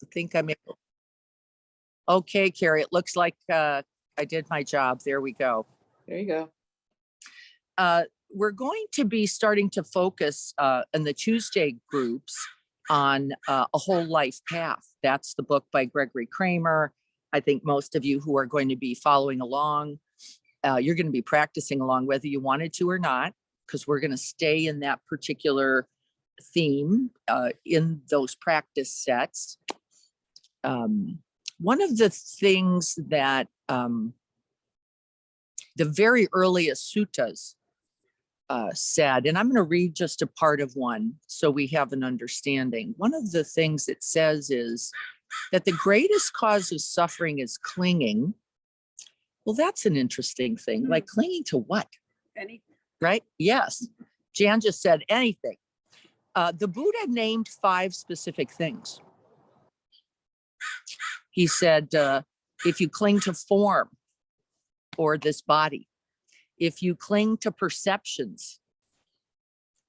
think I'm able. Okay, Carrie, it looks like I did my job. There we go. There you go. We're going to be starting to focus in the Tuesday groups on a whole life path. That's the book by Gregory Kramer. I think most of you who are going to be following along, you're going to be practicing along whether you wanted to or not, because we're going to stay in that particular theme in those practice sets. One of the things that the very earliest suttas said, and I'm going to read just a part of one so we have an understanding. One of the things it says is that the greatest cause of suffering is clinging. Well, that's an interesting thing. Like clinging to what? Anything. Right? Yes. Jan just said anything. The Buddha named 5 specific things. He said, if you cling to form or this body, if you cling to perceptions,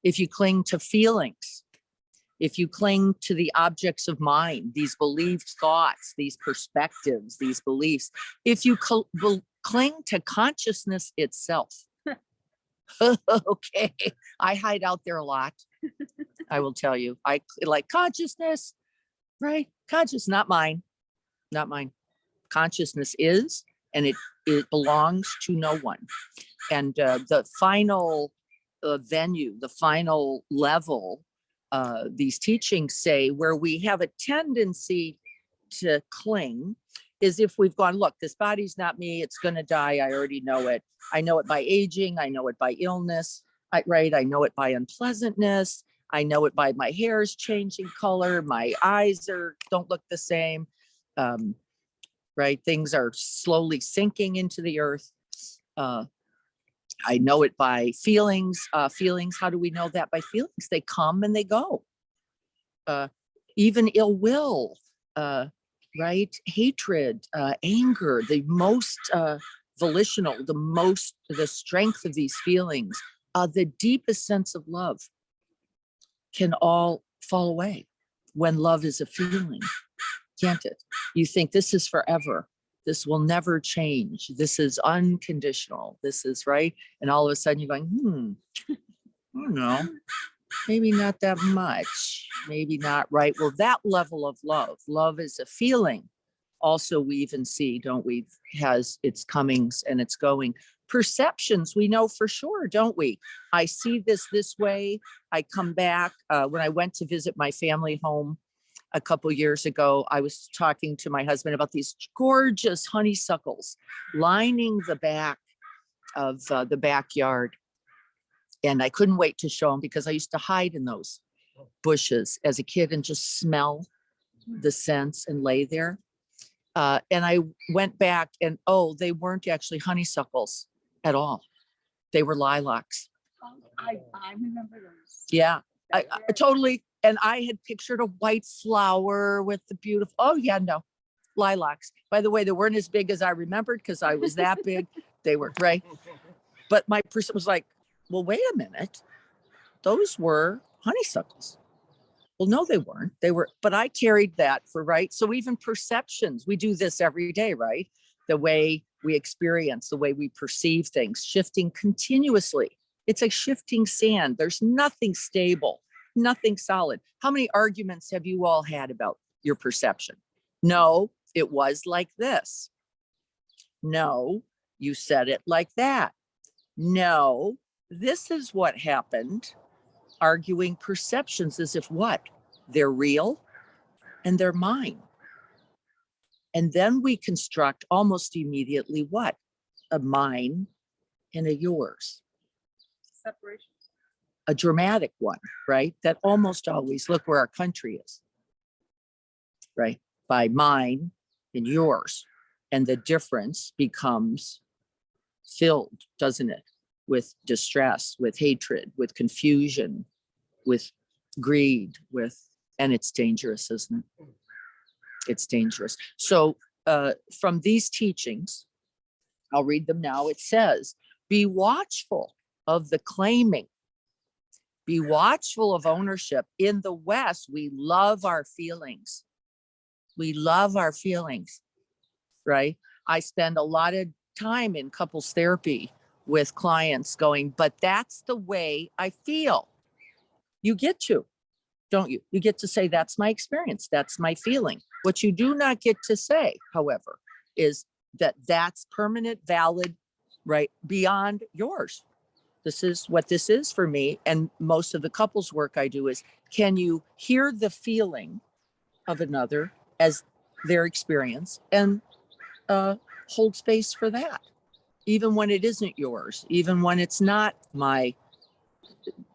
if you cling to feelings, if you cling to the objects of mind, these believed thoughts, these perspectives, these beliefs, if you cling to consciousness itself. Okay, I hide out there a lot. I will tell you, I like consciousness, right? Conscious, not mine, not mine. Consciousness is, and it belongs to no one. And the final venue, the final level, these teachings say where we have a tendency to cling is if we've gone, look, this body's not me, it's going to die. I already know it. I know it by aging. I know it by illness, right? I know it by unpleasantness. I know it by my hair's changing color. My eyes don't look the same. Right? Things are slowly sinking into the earth. I know it by feelings. Feelings, how do we know that? By feelings. They come and they go. Even ill will, right? Hatred, anger, the most volitional, the strength of these feelings, the deepest sense of love can all fall away when love is a feeling, can't it? You think this is forever. This will never change. This is unconditional. This is right. And all of a sudden you're going, I don't know, maybe not that much, maybe not right. Well, that level of love is a feeling. Also, we even see, don't we, has its comings and its going. Perceptions, we know for sure, don't we? I see this way. I come back. When I went to visit my family home a couple years ago, I was talking to my husband about these gorgeous honeysuckles lining the back of the backyard. And I couldn't wait to show him because I used to hide in those bushes as a kid and just smell the scents and lay there. And I went back and, they weren't actually honeysuckles at all. They were lilacs. I remember those. Yeah, I totally. And I had pictured a white flower with the beautiful, no, lilacs. By the way, they weren't as big as I remembered because I was that big. They were, right? But my person was like, well, wait a minute. Those were honeysuckles. Well, no, they weren't. They were, but I carried that for, right? So even perceptions, we do this every day, right? The way we experience, the way we perceive things, shifting continuously. It's like shifting sand. There's nothing stable. Nothing solid. How many arguments have you all had about your perception? No, it was like this. No, you said it like that. No, this is what happened. Arguing perceptions as if what? They're real and they're mine. And then we construct almost immediately what? A mine and a yours. Separation. A dramatic one, right? That almost always, look where our country is, right? By mine and yours. And the difference becomes filled, doesn't it? With distress, with hatred, with confusion, with greed, and it's dangerous, isn't it? It's dangerous. So from these teachings, I'll read them now. It says, be watchful of the claiming. Be watchful of ownership. In the West, we love our feelings. We love our feelings, right? I spend a lot of time in couples therapy with clients going, but that's the way I feel. You get to, don't you? You get to say, that's my experience. That's my feeling. What you do not get to say, however, is that that's permanent, valid, right? Beyond yours. This is what this is for me. And most of the couples work I do is, can you hear the feeling of another as their experience and hold space for that, even when it isn't yours, even when it's not my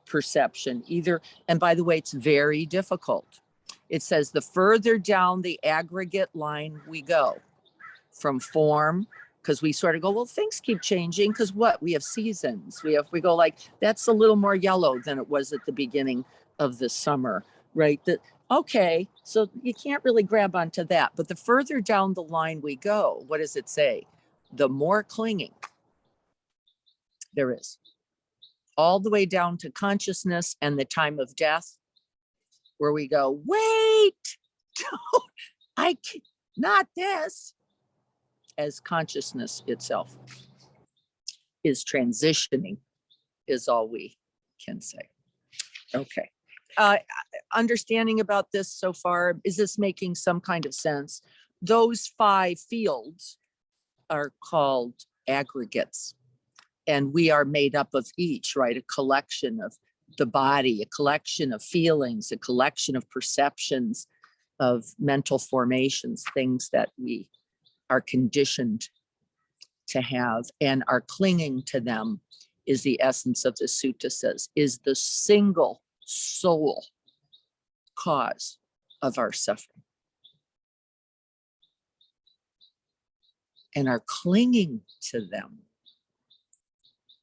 perception either. And by the way, it's very difficult. It says the further down the aggregate line we go from form, because we sort of go, well, things keep changing because what we have seasons. We go like, that's a little more yellow than it was at the beginning of the summer, right? That okay, so you can't really grab onto that. But the further down the line we go, what does it say? The more clinging there is, all the way down to consciousness and the time of death, where we go, wait, not this. As consciousness itself is transitioning, is all we can say. Okay. Understanding about this so far, is this making some kind of sense? Those 5 fields are called aggregates, and we are made up of each, right? A collection of the body, a collection of feelings, a collection of perceptions, of mental formations, things that we are conditioned to have and are clinging to them, is the essence of the sutta says, is the single sole cause of our suffering. And are clinging to them,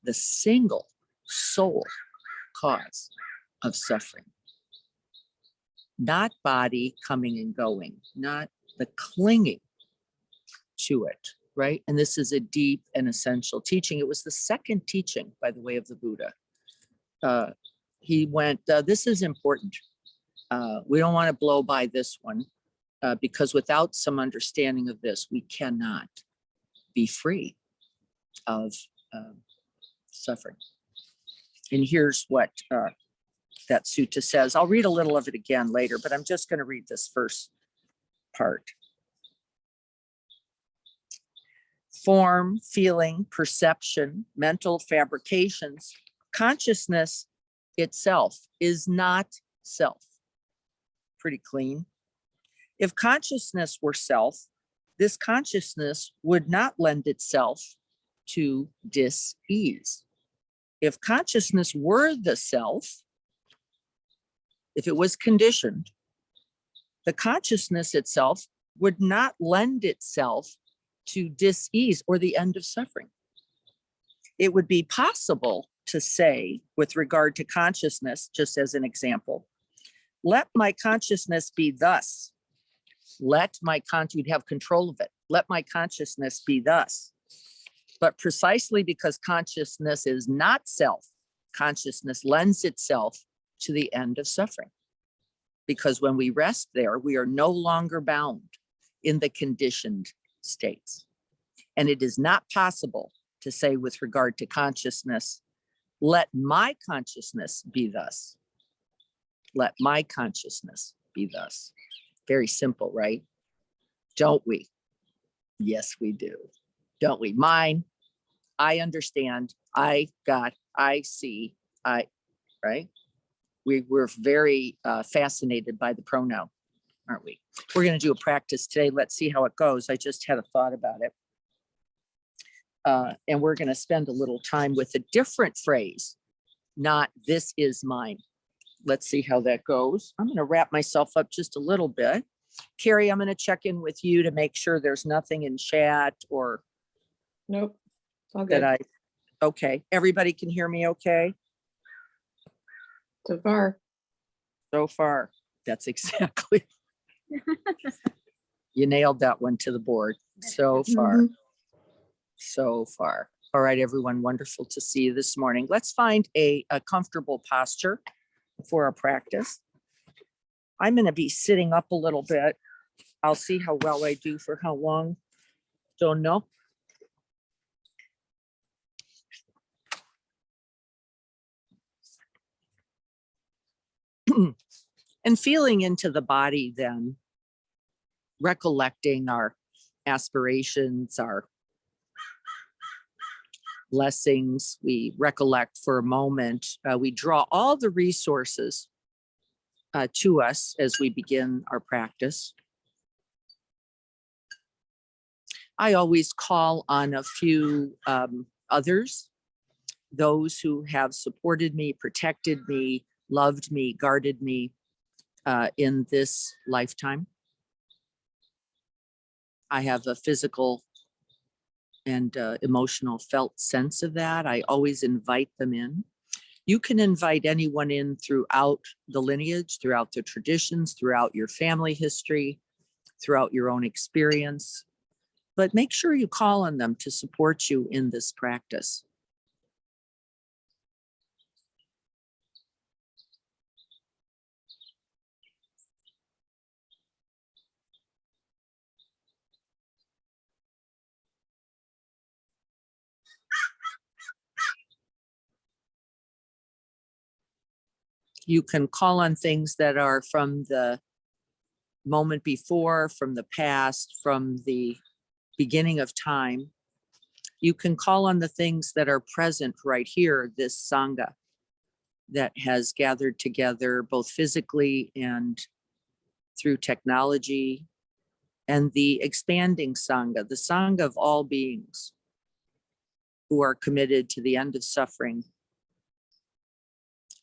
the single sole cause of suffering. Not body coming and going, not the clinging to it, right? And this is a deep and essential teaching. It was the second teaching, by the way, of the Buddha. He went, this is important. We don't want to blow by this one because without some understanding of this, we cannot be free of suffering. And here's what that sutta says. I'll read a little of it again later, but I'm just going to read this first part. Form, feeling, perception, mental fabrications, consciousness itself is not self. Pretty clean. If consciousness were self, this consciousness would not lend itself to dis-ease. If consciousness were the self, if it was conditioned, the consciousness itself would not lend itself to dis-ease or the end of suffering. It would be possible to say, with regard to consciousness, just as an example, let my consciousness be thus. Let my you'd have control of it. Let my consciousness be thus. But precisely because consciousness is not self, consciousness lends itself to the end of suffering. Because when we rest there, we are no longer bound in the conditioned states. And it is not possible to say with regard to consciousness, let my consciousness be thus. Let my consciousness be thus. Very simple, right? Don't we? Yes, we do. Don't we? Mine, I understand, I got, I see, right? We're very fascinated by the pronoun, aren't we? We're going to do a practice today. Let's see how it goes. I just had a thought about it. And we're going to spend a little time with a different phrase, not this is mine. Let's see how that goes. I'm going to wrap myself up just a little bit. Carrie, I'm going to check in with you to make sure there's nothing in chat or Nope. All good. that okay. Everybody can hear me okay? So far. So far, that's exactly. You nailed that one to the board. So far. Mhm. So far. All right, everyone. Wonderful to see you this morning. Let's find a comfortable posture for our practice. I'm going to be sitting up a little bit I'll see how well I do for how long. Don't know. And feeling into the body, then recollecting our aspirations, our blessings, we recollect for a moment, we draw all the resources to us as we begin our practice. I always call on a few others, those who have supported me, protected me, loved me, guarded me in this lifetime. I have a physical and emotional felt sense of that. I always invite them in. You can invite anyone in throughout the lineage, throughout the traditions, throughout your family history, throughout your own experience, but make sure you call on them to support you in this practice. You can call on things that are from the moment before, from the past, from the beginning of time. You can call on the things that are present right here, this Sangha that has gathered together both physically and through technology, and the expanding Sangha, the Sangha of all beings who are committed to the end of suffering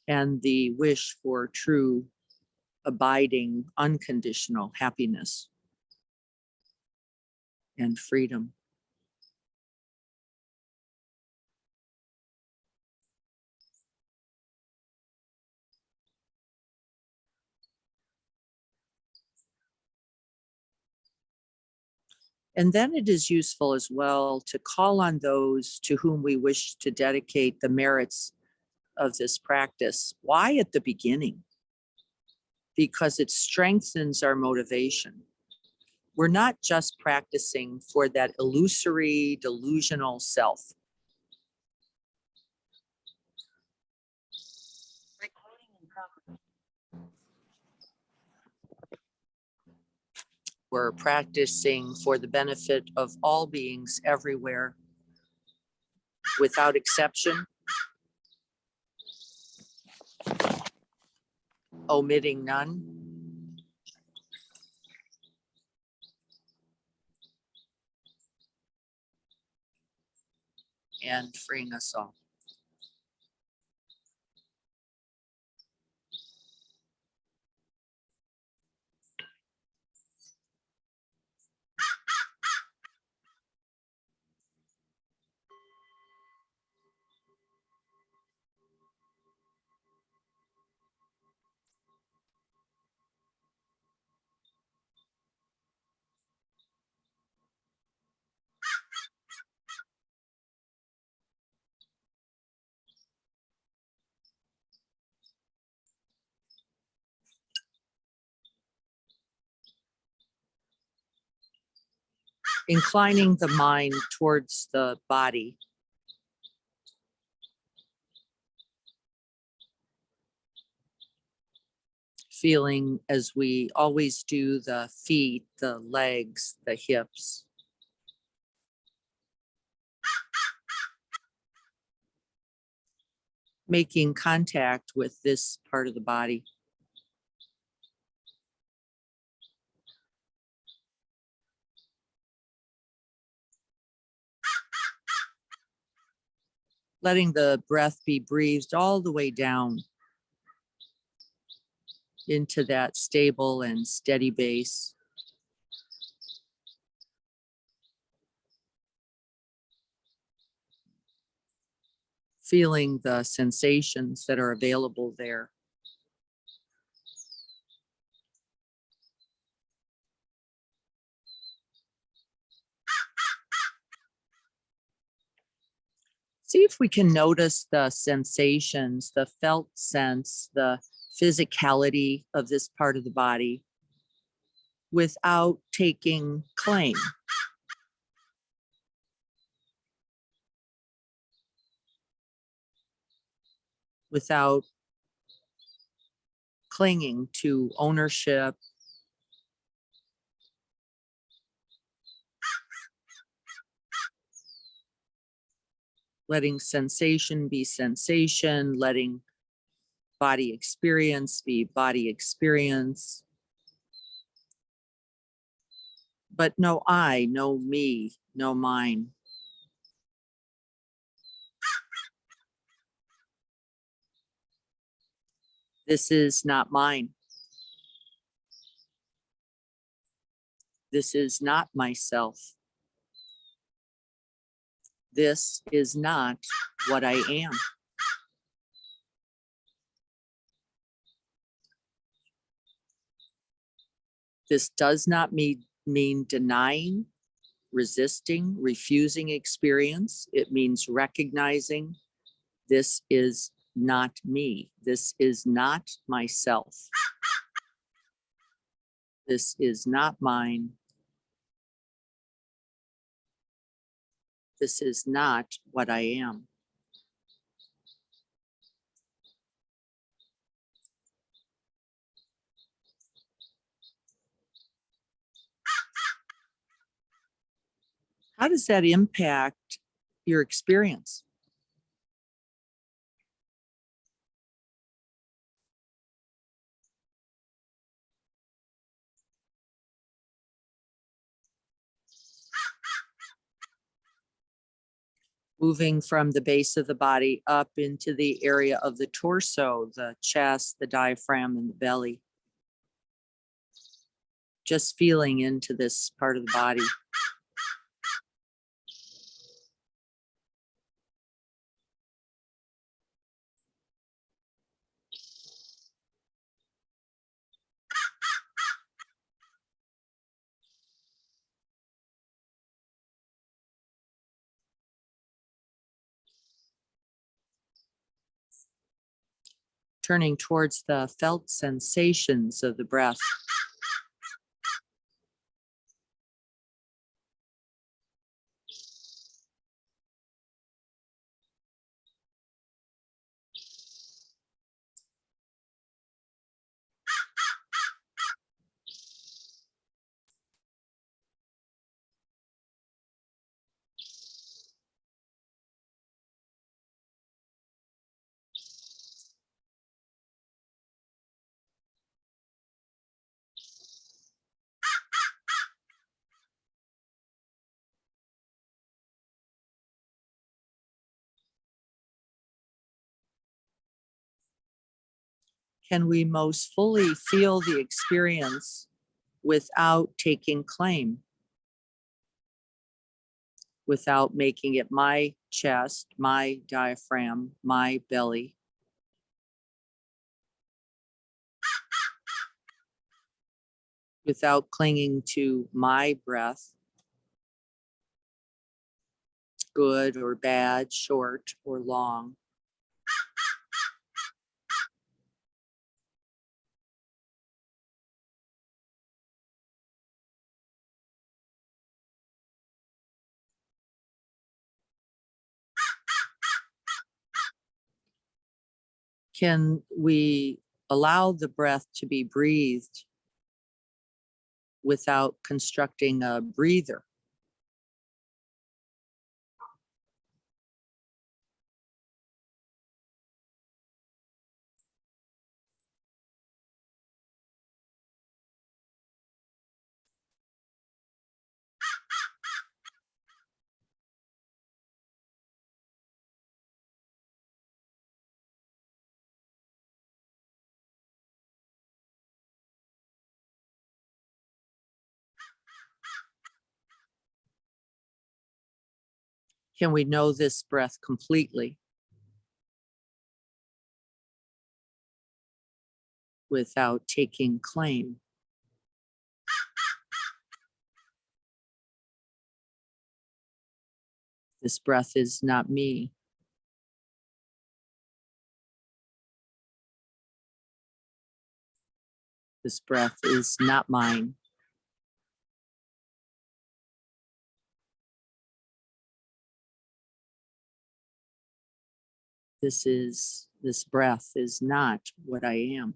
and the wish for true, abiding, unconditional happiness and freedom. And then it is useful as well to call on those to whom we wish to dedicate the merits of this practice. Why at the beginning? Because it strengthens our motivation. We're not just practicing for that illusory, delusional self. We're practicing for the benefit of all beings everywhere, without exception, omitting none. And freeing us all. Inclining the mind towards the body. Feeling, as we always do, the feet, the legs, the hips. Making contact with this part of the body. Letting the breath be breathed all the way down into that stable and steady base. Feeling the sensations that are available there. See if we can notice the sensations, the felt sense, the physicality of this part of the body. without taking claim. Without clinging to ownership, letting sensation be sensation, letting body experience be body experience. But no I, no me, no mine. This is not mine. This is not myself. This is not what I am. This does not mean denying, resisting, refusing experience. It means recognizing this is not me. This is not myself. This is not mine. This is not what I am. How does that impact your experience? Moving from the base of the body up into the area of the torso, the chest, the diaphragm, and the belly. Just feeling into this part of the body. Turning towards the felt sensations of the breath. Can we most fully feel the experience without taking claim? Without making it my chest, my diaphragm, my belly. Without clinging to my breath, good or bad, short or long. Can we allow the breath to be breathed without constructing a breather? Can we know this breath completely without taking claim? This breath is not me. This breath is not mine. This breath is not what I am.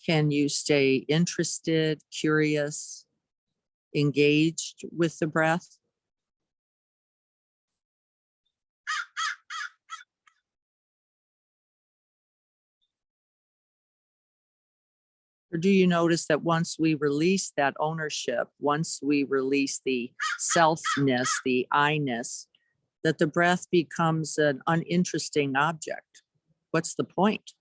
Can you stay interested, curious, engaged with the breath? Or do you notice that once we release that ownership, once we release the selfness, the I-ness, that the breath becomes an uninteresting object? What's the point?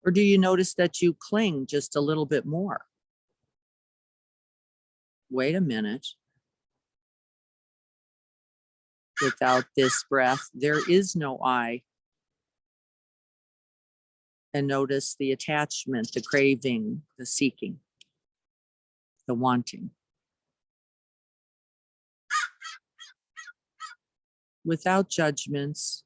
Or do you notice that you cling just a little bit more? Wait a minute. Without this breath, there is no I. And notice the attachment, the craving, the seeking, the wanting. Without judgments,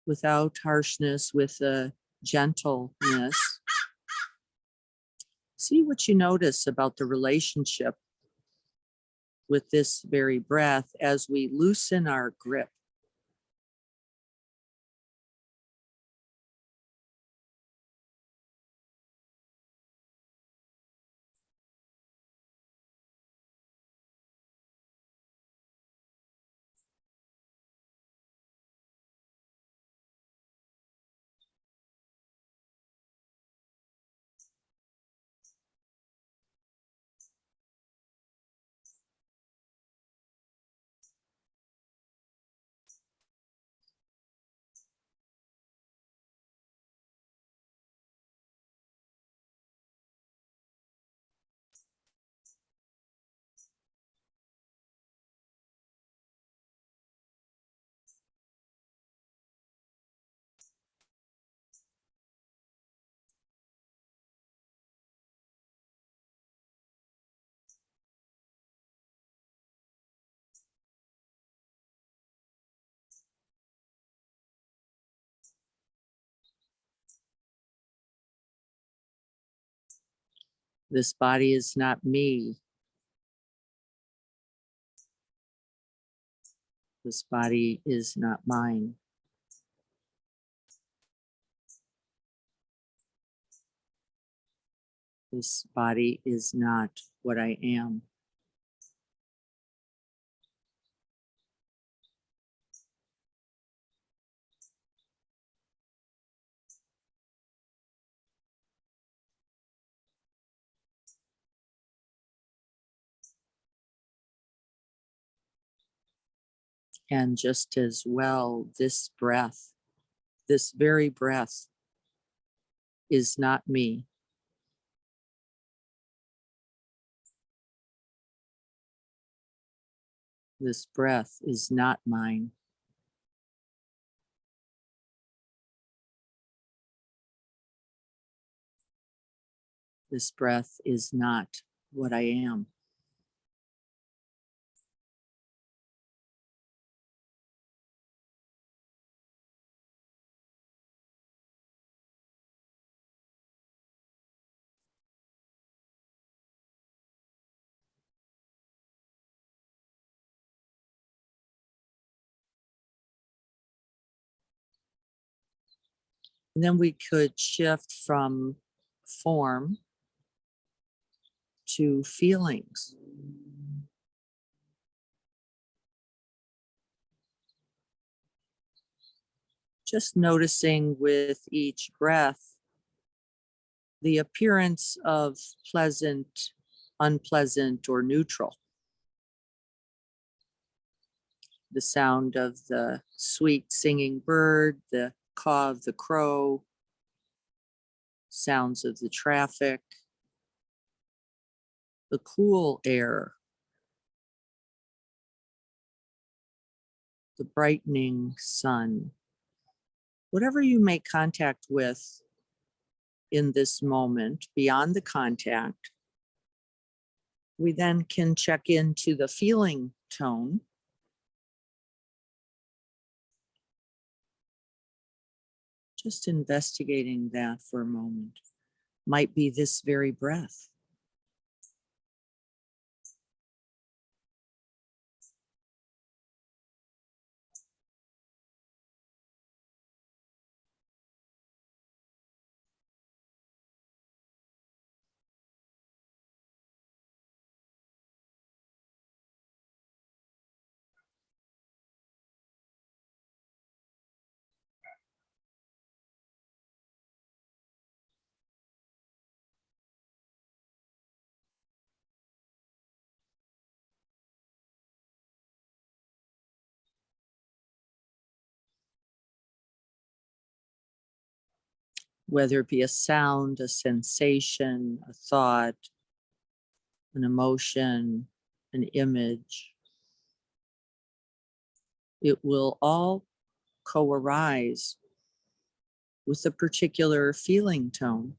without harshness, with a gentleness. See what you notice about the relationship with this very breath as we loosen our grip. This body is not me. This body is not mine. This body is not what I am. And just as well, this breath, this very breath is not me. This breath is not mine. This breath is not what I am. And then we could shift from form to feelings. Just noticing with each breath the appearance of pleasant, unpleasant, or neutral. The sound of the sweet singing bird, the caw of the crow, sounds of the traffic, the cool air, the brightening sun, whatever you make contact with in this moment, beyond the contact, we then can check into the feeling tone. Just investigating that for a moment. Might be this very breath. Whether it be a sound, a sensation, a thought, an emotion, an image, it will all co-arise with a particular feeling tone.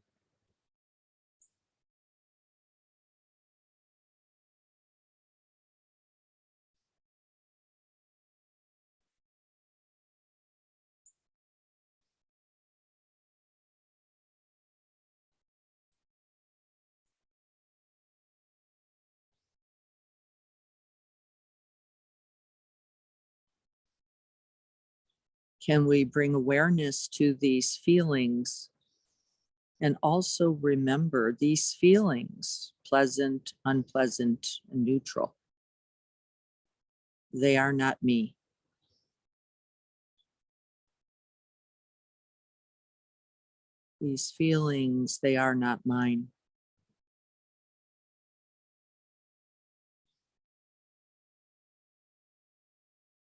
Can we bring awareness to these feelings and also remember these feelings, pleasant, unpleasant, and neutral? They are not me. These feelings, they are not mine.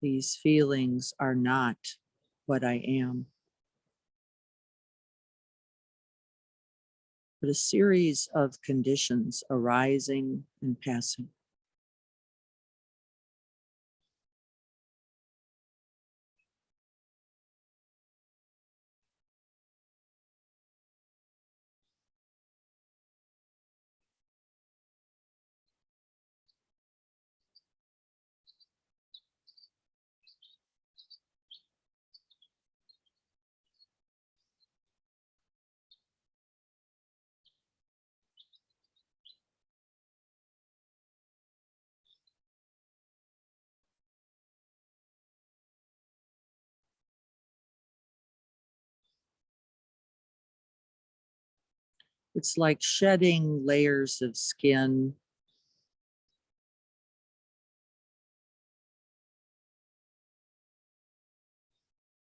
These feelings are not what I am, but a series of conditions arising and passing. It's like shedding layers of skin.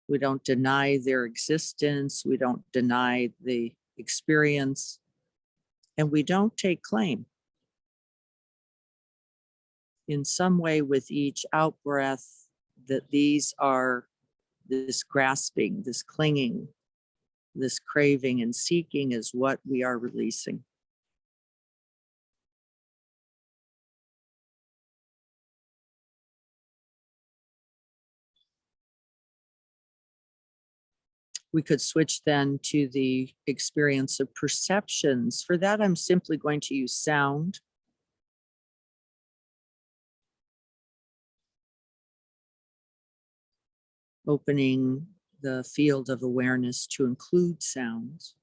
We don't deny their existence. We don't deny the experience. And we don't take claim. In some way, with each out breath, that these are this grasping, this clinging, this craving and seeking is what we are releasing. We could switch then to the experience of perceptions. For that, I'm simply going to use sound. Opening the field of awareness to include sounds.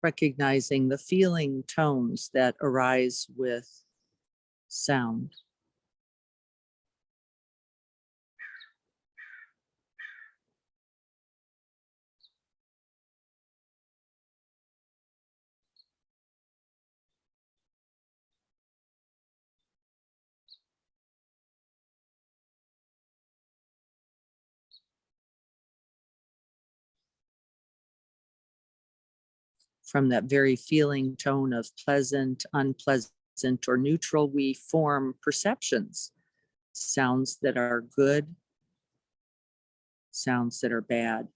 Recognizing the feeling tones that arise with sound. From that very feeling tone of pleasant, unpleasant, or neutral, we form perceptions. Sounds that are good, sounds that are bad.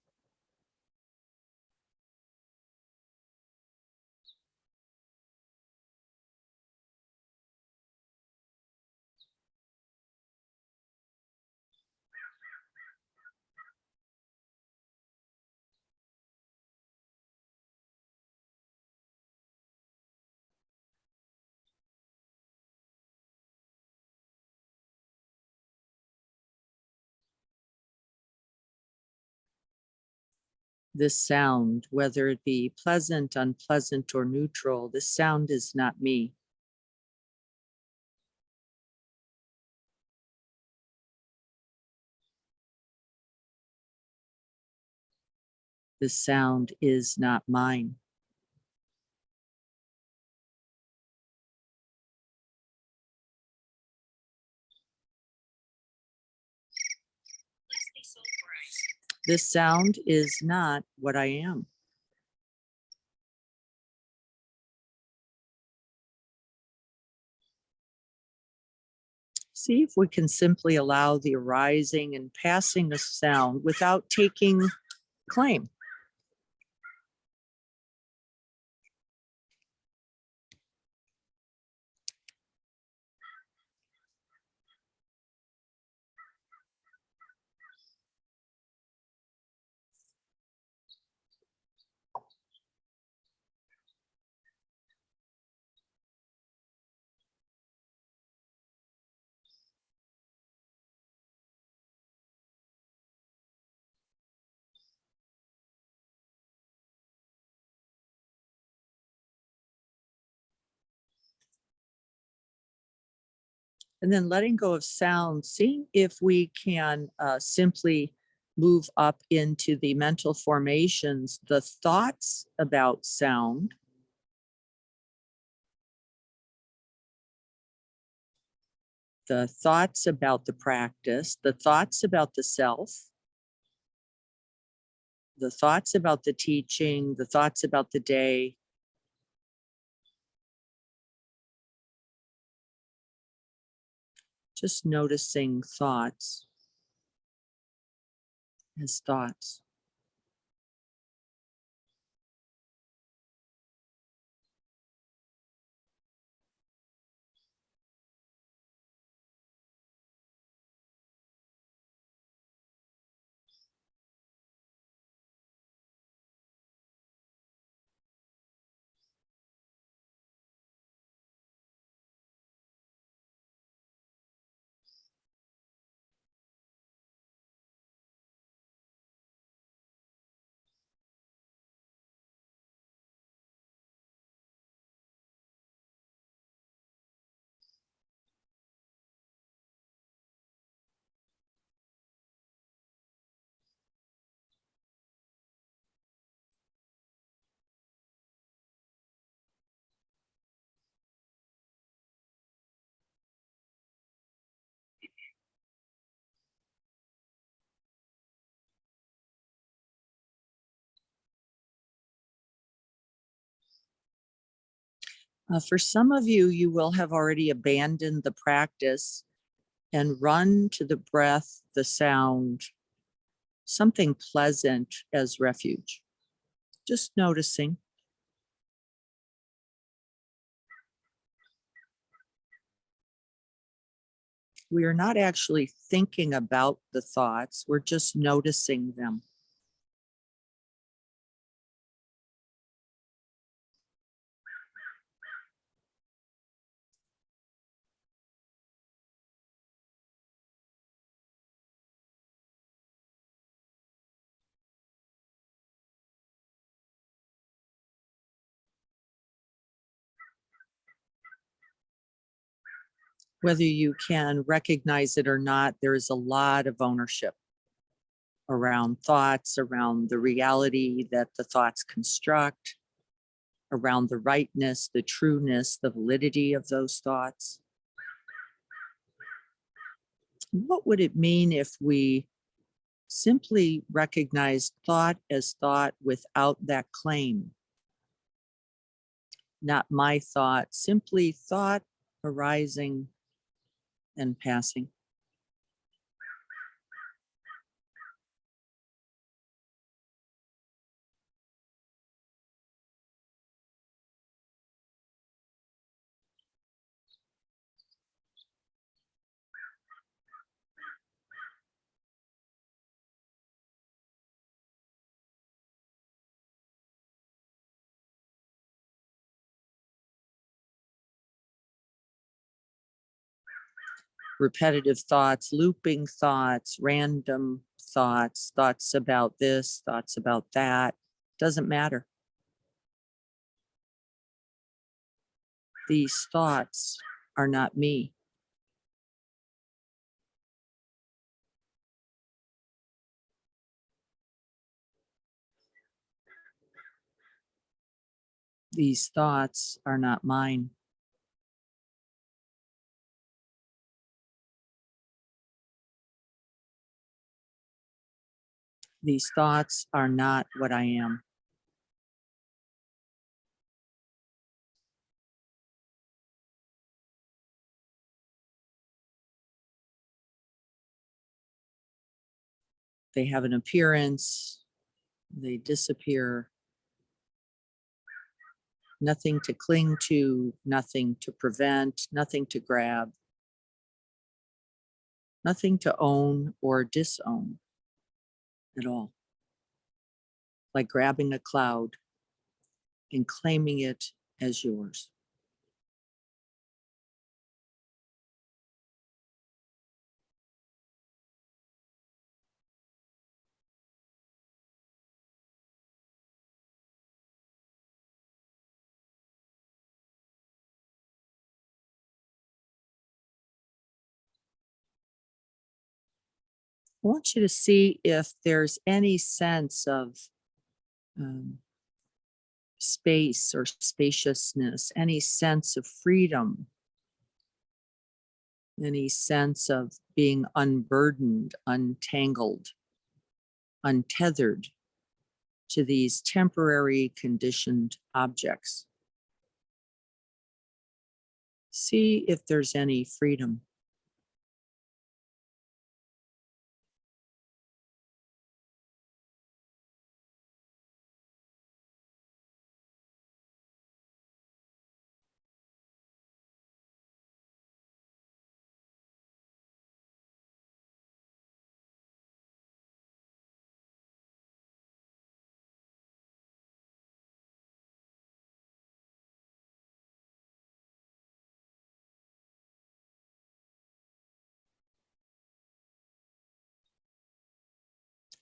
This sound, whether it be pleasant, unpleasant, or neutral, this sound is not me. This sound is not mine. This sound is not what I am. See if we can simply allow the arising and passing of sound without taking claim. And then letting go of sound, seeing if we can simply move up into the mental formations, the thoughts about sound, the thoughts about the practice, the thoughts about the self, the thoughts about the teaching, the thoughts about the day. Just noticing thoughts as thoughts. For some of you, you will have already abandoned the practice and run to the breath, the sound, something pleasant as refuge. Just noticing. We are not actually thinking about the thoughts, we're just noticing them. Whether you can recognize it or not, there is a lot of ownership around thoughts, around the reality that the thoughts construct, around the rightness, the trueness, the validity of those thoughts. What would it mean if we simply recognized thought as thought without that claim? not my thought, simply thought arising and passing. Repetitive thoughts, looping thoughts, random thoughts, thoughts about this, thoughts about that, doesn't matter. These thoughts are not me. These thoughts are not mine. These thoughts are not what I am. They have an appearance, they disappear. Nothing to cling to, nothing to prevent, nothing to grab, nothing to own or disown at all. Like grabbing a cloud and claiming it as yours. I want you to see if there's any sense of space or spaciousness, any sense of freedom, any sense of being unburdened, untangled, untethered to these temporary conditioned objects. See if there's any freedom.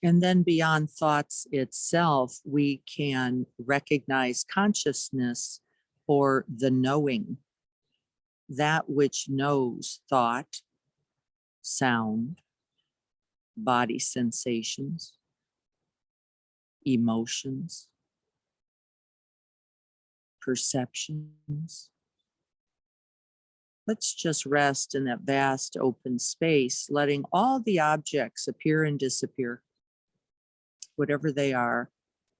And then beyond thoughts itself, we can recognize consciousness or the knowing, that which knows thought, sound, body sensations, emotions, perceptions. Let's just rest in that vast open space, letting all the objects appear and disappear, whatever they are,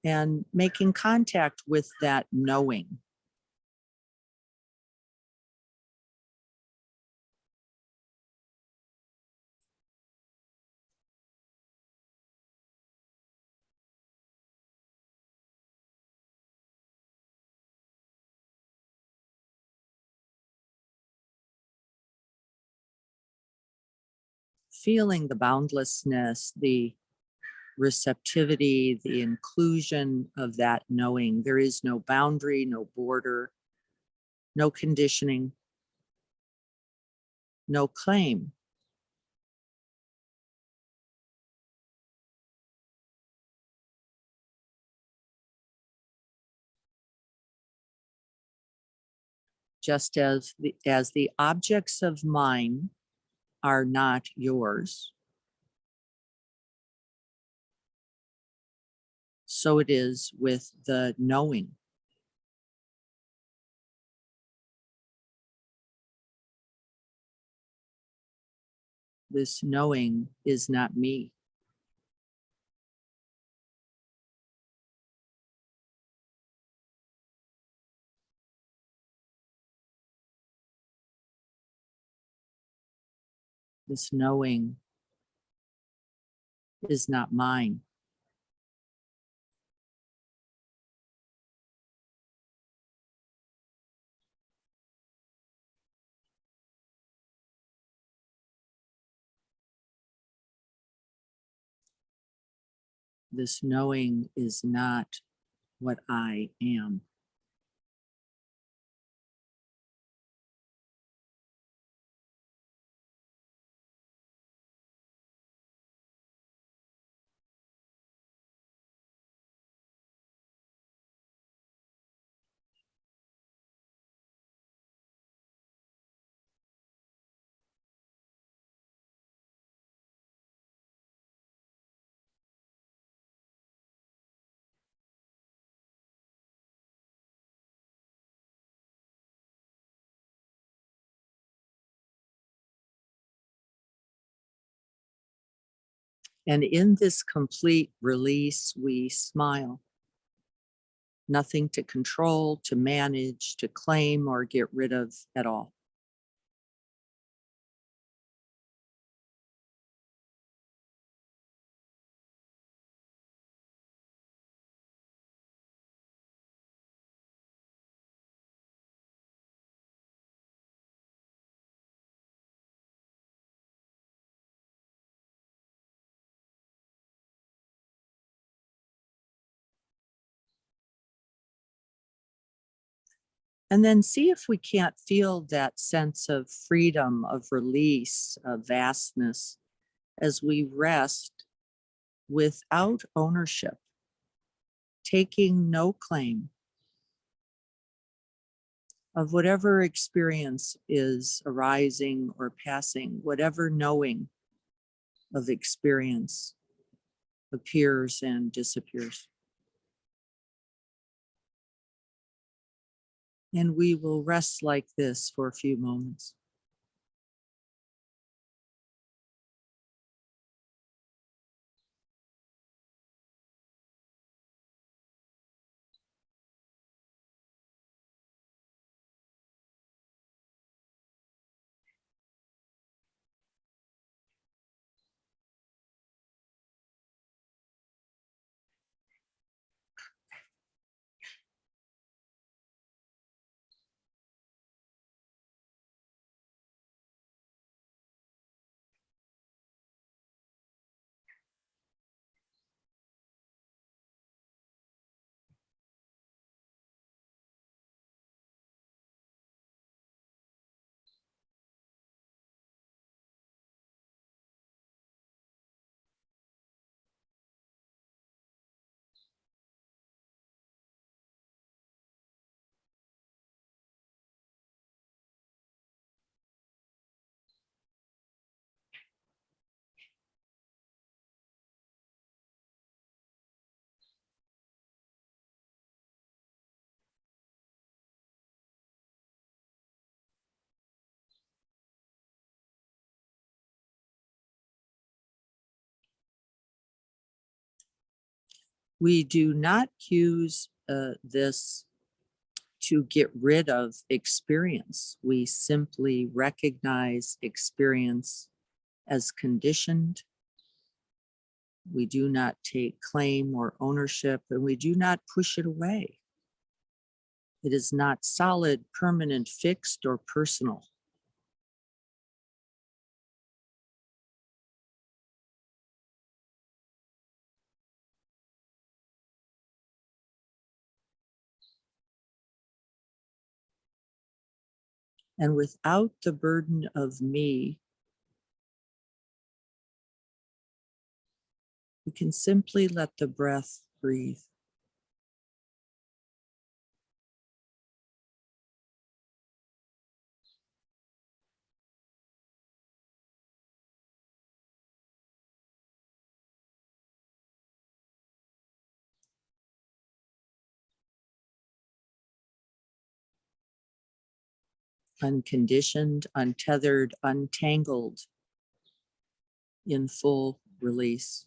and making contact with that knowing. Feeling the boundlessness, the receptivity, the inclusion of that knowing. There is no boundary, no border, no conditioning, no claim. Just as the objects of mine are not yours, so it is with the knowing. This knowing is not me. This knowing is not mine. This knowing is not what I am. And in this complete release, we smile. Nothing to control, to manage, to claim, or get rid of at all. And then see if we can't feel that sense of freedom, of release, of vastness as we rest without ownership, taking no claim of whatever experience is arising or passing, whatever knowing of experience appears and disappears. And we will rest like this for a few moments. We do not use this to get rid of experience. We simply recognize experience as conditioned. We do not take claim or ownership, and we do not push it away. It is not solid, permanent, fixed, or personal. And without the burden of me, we can simply let the breath breathe. Unconditioned, untethered, untangled, in full release.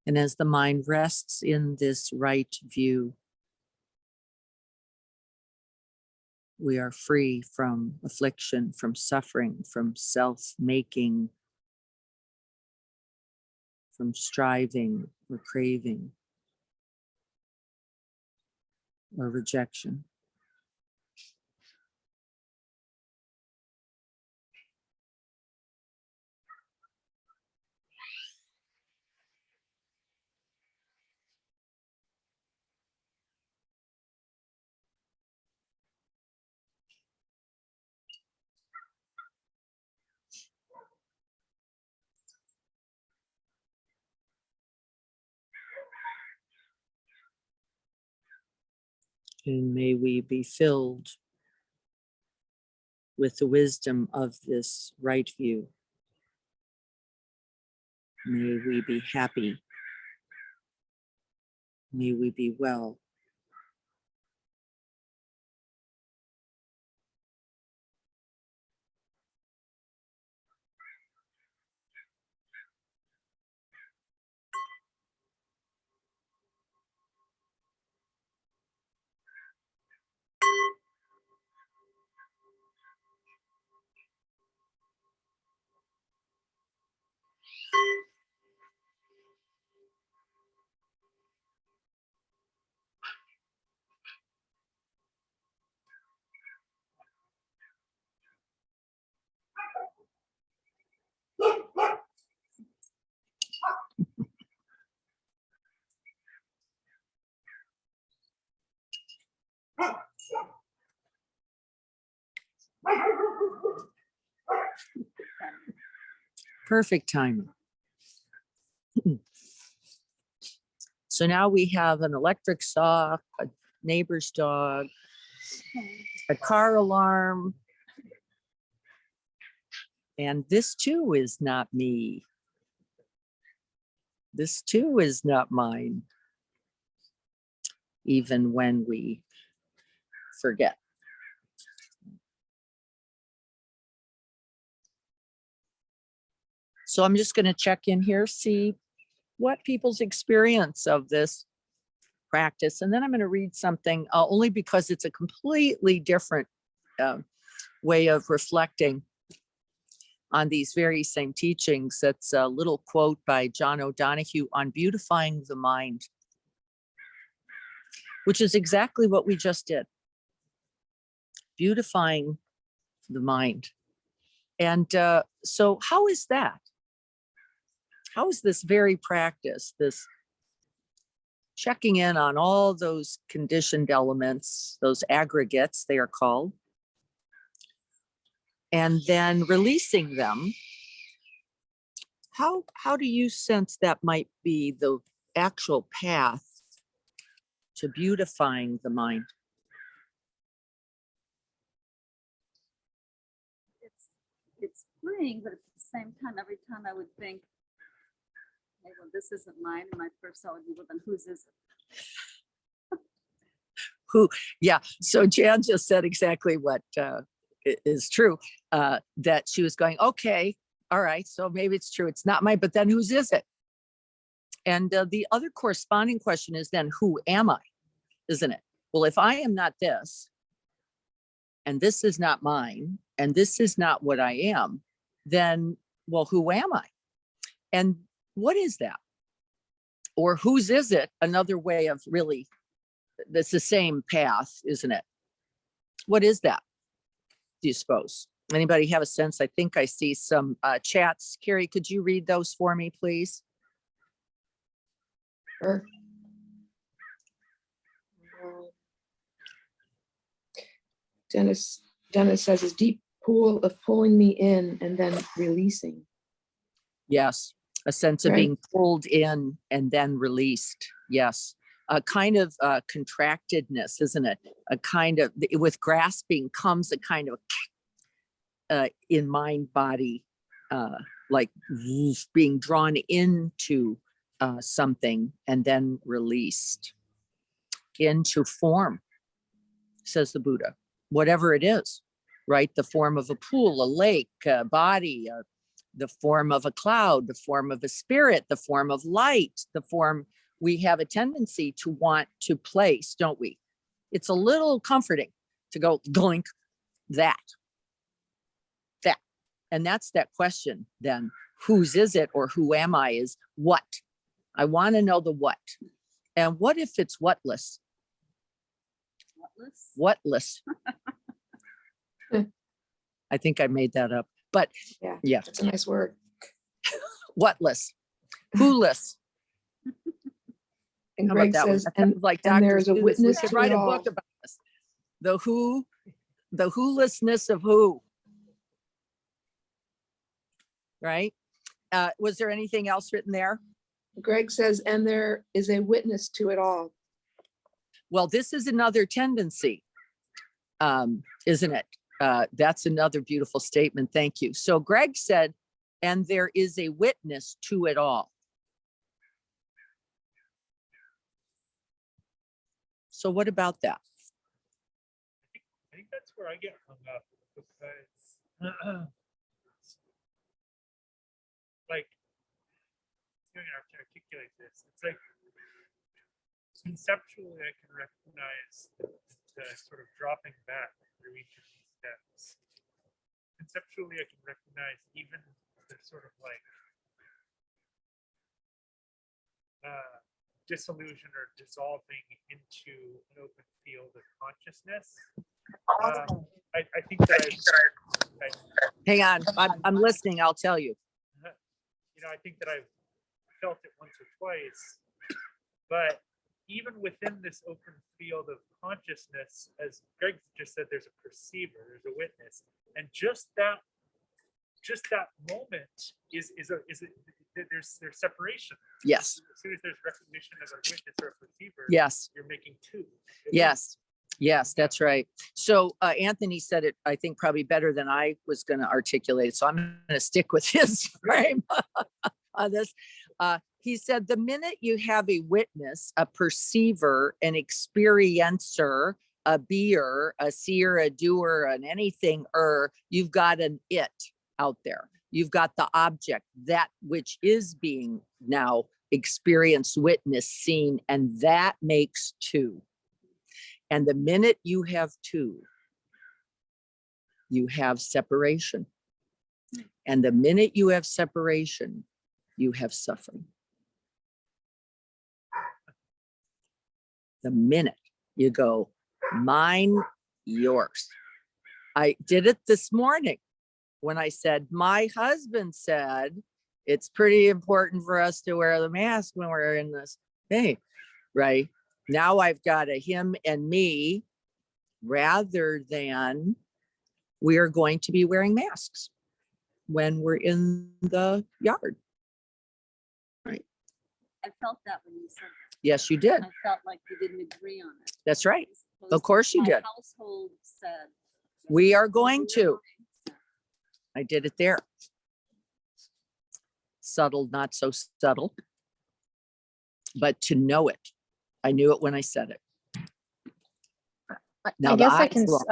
And as the mind rests in this right view, we are free from affliction, from suffering, from self-making, from striving or craving or rejection. And may we be filled with the wisdom of this right view. May we be happy. May we be well. Perfect timing. So now we have an electric saw, a neighbor's dog, a car alarm. And this too is not me. This too is not mine. Even when we forget. So I'm just going to check in here, see what people's experience of this practice. And then I'm going to read something only because it's a completely different way of reflecting on these very same teachings. That's a little quote by John O'Donohue on beautifying the mind, which is exactly what we just did. Beautifying the mind. And so how is that? How is this very practice, this checking in on all those conditioned elements, those aggregates they are called, and then releasing them? How do you sense that might be the actual path to beautifying the mind? It's freeing, but at the same time, every time I would think, hey, well, this isn't mine, and my first thought would be, well, then whose is it? Yeah, so Jan just said exactly what is true, that she was going, okay, all right, so maybe it's true, it's not mine, but then whose is it? And the other corresponding question is then, who am I? Isn't it? Well, if I am not this, and this is not mine, and this is not what I am, then, well, who am I? And what is that? Or whose is it? Another way of really, that's the same path, isn't it? What is that, do you suppose? Anybody have a sense? I think I see some chats. Carrie, could you read those for me, please? Sure. Dennis says, a deep pool of pulling me in and then releasing. Yes, a sense of Right. being pulled in and then released. Yes, a kind of contractedness, isn't it? A kind of, with grasping comes a kind of in mind body, like being drawn into something and then released into form, says the Buddha, whatever it is, right? The form of a pool, a lake, a body, the form of a cloud, the form of a spirit, the form of light, the form we have a tendency to want to place, don't we? It's a little comforting to go glink that. And that's that question then, whose is it or who am I is what? I want to know the what. And what if it's whatless? Whatless? Whatless. I think I made that up, but yeah, That's a nice word. whatless, wholess. And How Greg about that one? says, That and sounds like and Dr. there is a Seuss. We witness could to write it a all. book about this. The wholessness of who. Right? Was there anything else written there? Greg says, and there is a witness to it all. Well, this is another tendency, isn't it? That's another beautiful statement. Thank you. So Greg said, and there is a witness to it all. So what about that? I think that's where I get hung up because, like, I have to articulate this. It's like conceptually, I can recognize the sort of dropping back through each of these steps. Conceptually, I can recognize even the sort of like dissolution or dissolving into an open field of consciousness. I think that Hang on, I'm listening. I'll tell you. I think that I've felt it once or twice, but even within this open field of consciousness, as Greg just said, there's a perceiver, there's a witness, and just that moment is there's separation. Yes. As soon as there's recognition of a witness or a perceiver, Yes. you're making two. Yes. Yes, that's right. So Anthony said it, I think, probably better than I was going to articulate. So I'm going to stick with his frame on this. He said, the minute you have a witness, a perceiver, an experiencer, a beer, a seer, a doer, an anything, you've got an it out there. You've got the object, that which is being now experienced, witnessed, seen, and that makes two. And the minute you have two, you have separation. And the minute you have separation, you have suffering. The minute you go, mine, yours. I did it this morning when I said, my husband said, it's pretty important for us to wear the mask when we're in this thing, right? Now I've got a him and me rather than we are going to be wearing masks when we're in the yard. Right. I felt that when you said that. Yes, you did. I felt like we didn't agree on it. That's right. As opposed Of course to you my did. Household said. We are going to. I did it there. Subtle, not so subtle. But to know it. I knew it when I said it. Now I the guess I eyes can, will-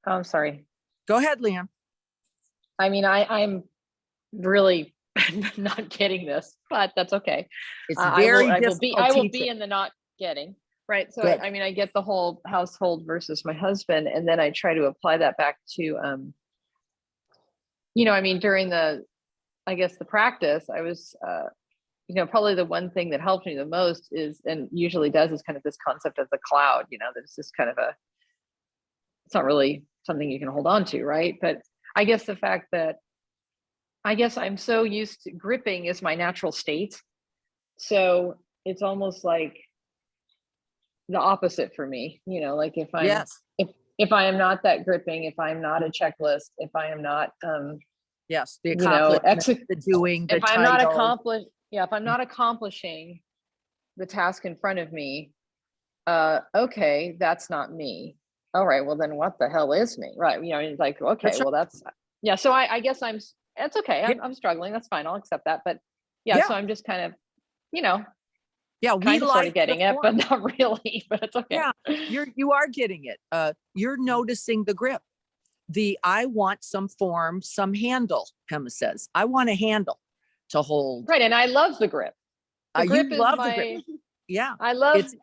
I'm sorry. Go ahead, Liam. I mean, I'm really not getting this, but that's okay. It's I very will difficult. be, I will be teaching. in the not getting, right? So Good. I mean, I get the whole household versus my husband, and then I try to apply that back to, I mean, during I guess the practice, I was, probably the one thing that helped me the most is, and usually does, is kind of this concept of the cloud, that's just kind of it's not really something you can hold on to, right? But I guess the fact that, I'm so used to gripping is my natural state. So it's almost like the opposite for me, like if I'm, Yes. if I am not that gripping, if I'm not a checklist, if I am not, Yes. The you know, accomplishment, the doing, the if I'm not title. if I'm not accomplishing the task in front of me, okay, that's not me. All right, well then what the hell is me? Right. It's like, okay, That's right. well that's, yeah. So I guess it's okay. I'm struggling. That's fine. I'll accept that. But yeah, so I'm just kind of, Yeah, we kind of sort like of getting the it, but form. not really, but it's okay. Yeah, you are getting it. You're noticing the grip. I want some form, some handle, Pema says. I want a handle to hold. Right. And I love the grip. The You grip is love the my, grip. Yeah. I love, It's-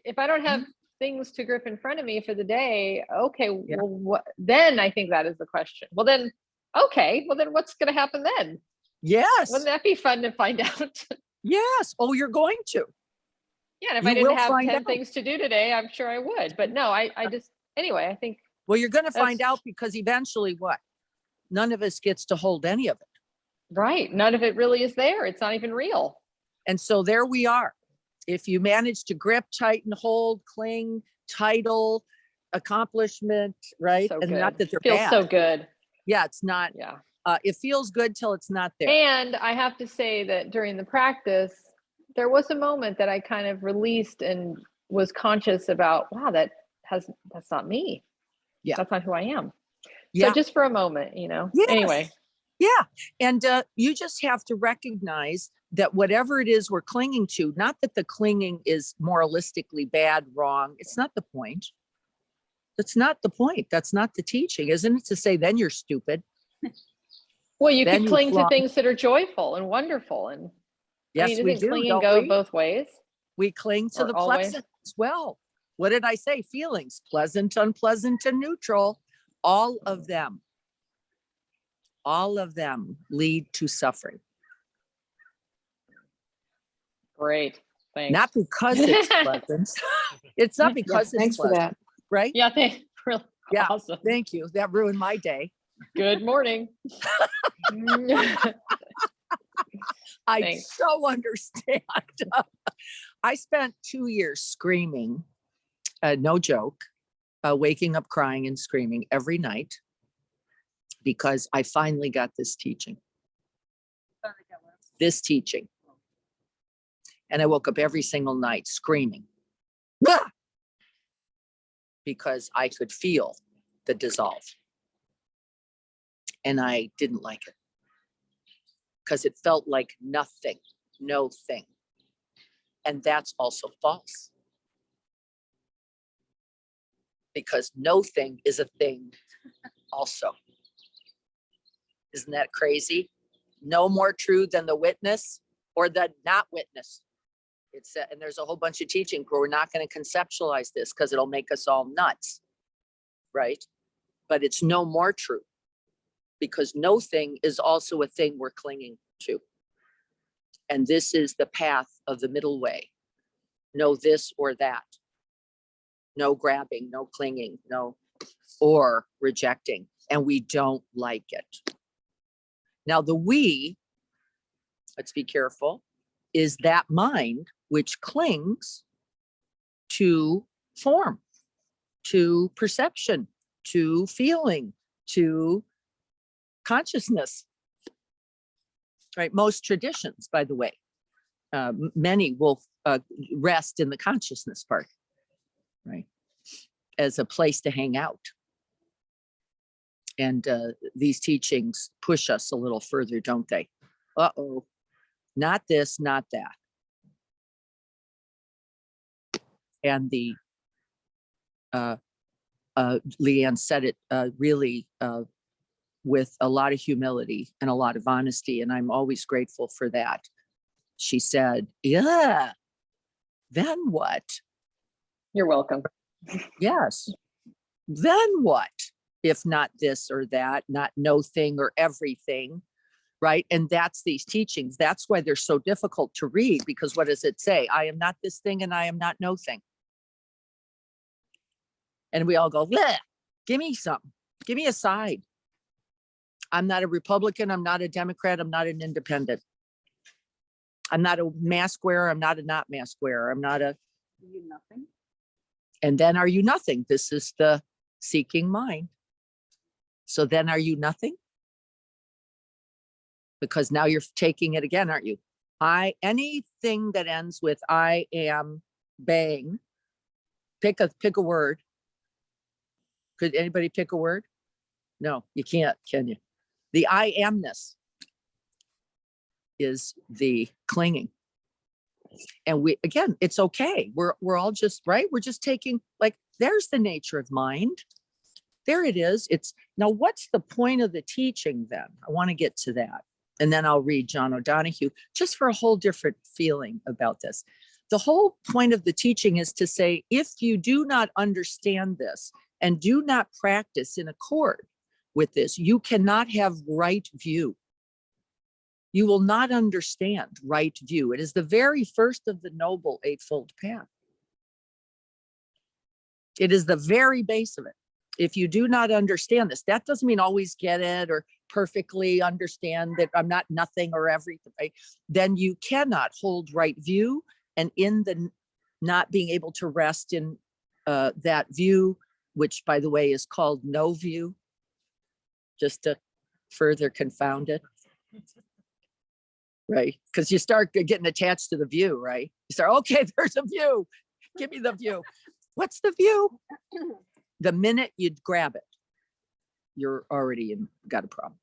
if I don't have things to grip in front of me for the day, okay, Yeah. well, what, then I think that is the question. Well, then, okay, well, then what's going to happen then? Yes. Wouldn't that be fun to find out? Yes. Oh, you're going to. Yeah, and if You I didn't will have find 10 out. things to do today, I'm sure I would. But no, I just, anyway, I think, Well, you're going to find That's- out because eventually what? None of us gets to hold any of it. right, none of it really is there. It's not even real. And so there we are. If you manage to grip, tighten, hold, cling, title, accomplishment, right? So And good. not that they're Feels bad. so good. Yeah, it's not. Yeah. It feels good till it's not there. And I have to say that during the practice, there was a moment that I kind of released and was conscious about, wow, that's not me. Yeah. That's not who I am. Yeah. So just for a moment, you know, Yes. anyway, Yeah. And you just have to recognize that whatever it is we're clinging to, not that the clinging is moralistically bad, wrong. It's not the point. That's not the point. That's not the teaching, isn't it? To say, then you're stupid. well, you Then could you cling to flaunt- things that are joyful and wonderful. And Yes, I mean, we isn't do. clinging Don't go we? both ways? We cling to Or the always? pleasant as well. What did I say? Feelings, pleasant, unpleasant, and neutral. All of them lead to suffering. Great. Thanks. Not because it's pleasant. It's not Yeah, because it's thanks for pleasant, that. right? Yeah, thanks. Really Yeah. awesome. Thank you. That ruined my day. Good morning. I Thanks. so understand. I spent 2 years screaming, no joke, waking up crying and screaming every night because I finally got this teaching. This teaching. And I woke up every single night screaming. "Ah!" Because I could feel the dissolve. And I didn't like it. Because it felt like nothing, no thing. And that's also false. Because no thing is a thing also. Isn't that crazy? No more true than the witness or the not witness. It's and there's a whole bunch of teaching where we're not going to conceptualize this because it'll make us all nuts, right? But it's no more true because no thing is also a thing we're clinging to. And this is the path of the middle way. No this or that. No grabbing, no clinging, no or rejecting. And we don't like it. Now the we, let's be careful, is that mind which clings to form, to perception, to feeling, to consciousness. Right? Most traditions, by the way, many will rest in the consciousness part, right? As a place to hang out. And these teachings push us a little further, don't they? Uh-oh, not this, not that. And the Leanne said it really with a lot of humility and a lot of honesty, and I'm always grateful for that. She said, yeah, then what? You're welcome. Yes. Then what? If not this or that, not no thing or everything, right? And that's these teachings. That's why they're so difficult to read, because what does it say? I am not this thing and I am not no thing. And we all go, bleh, give me something. Give me a side. I'm not a Republican. I'm not a Democrat. I'm not an independent. I'm not a mask wearer. I'm not a not mask wearer. I'm not a, You nothing. and then are you nothing? This is the seeking mind. So then are you nothing? Because now you're taking it again, aren't you? Anything that ends with I am, bang, pick a word. Could anybody pick a word? No, you can't, can you? The I amness is the clinging. And we, again, it's okay. We're all just, right? We're just taking, like, there's the nature of mind. There it is. It's now, what's the point of the teaching then? I want to get to that. And then I'll read John O'Donohue just for a whole different feeling about this. The whole point of the teaching is to say, if you do not understand this and do not practice in accord with this, you cannot have right view. You will not understand right view. It is the very first of the Noble Eightfold Path. It is the very base of it. If you do not understand this, that doesn't mean always get it or perfectly understand that I'm not nothing or everything, right? Then you cannot hold right view. And in the not being able to rest in that view, which by the way is called no view, just to further confound it. Right? Because you start getting attached to the view, right? You start, okay, there's a view. Give me the view. What's the view? The minute you grab it, you're already got a problem.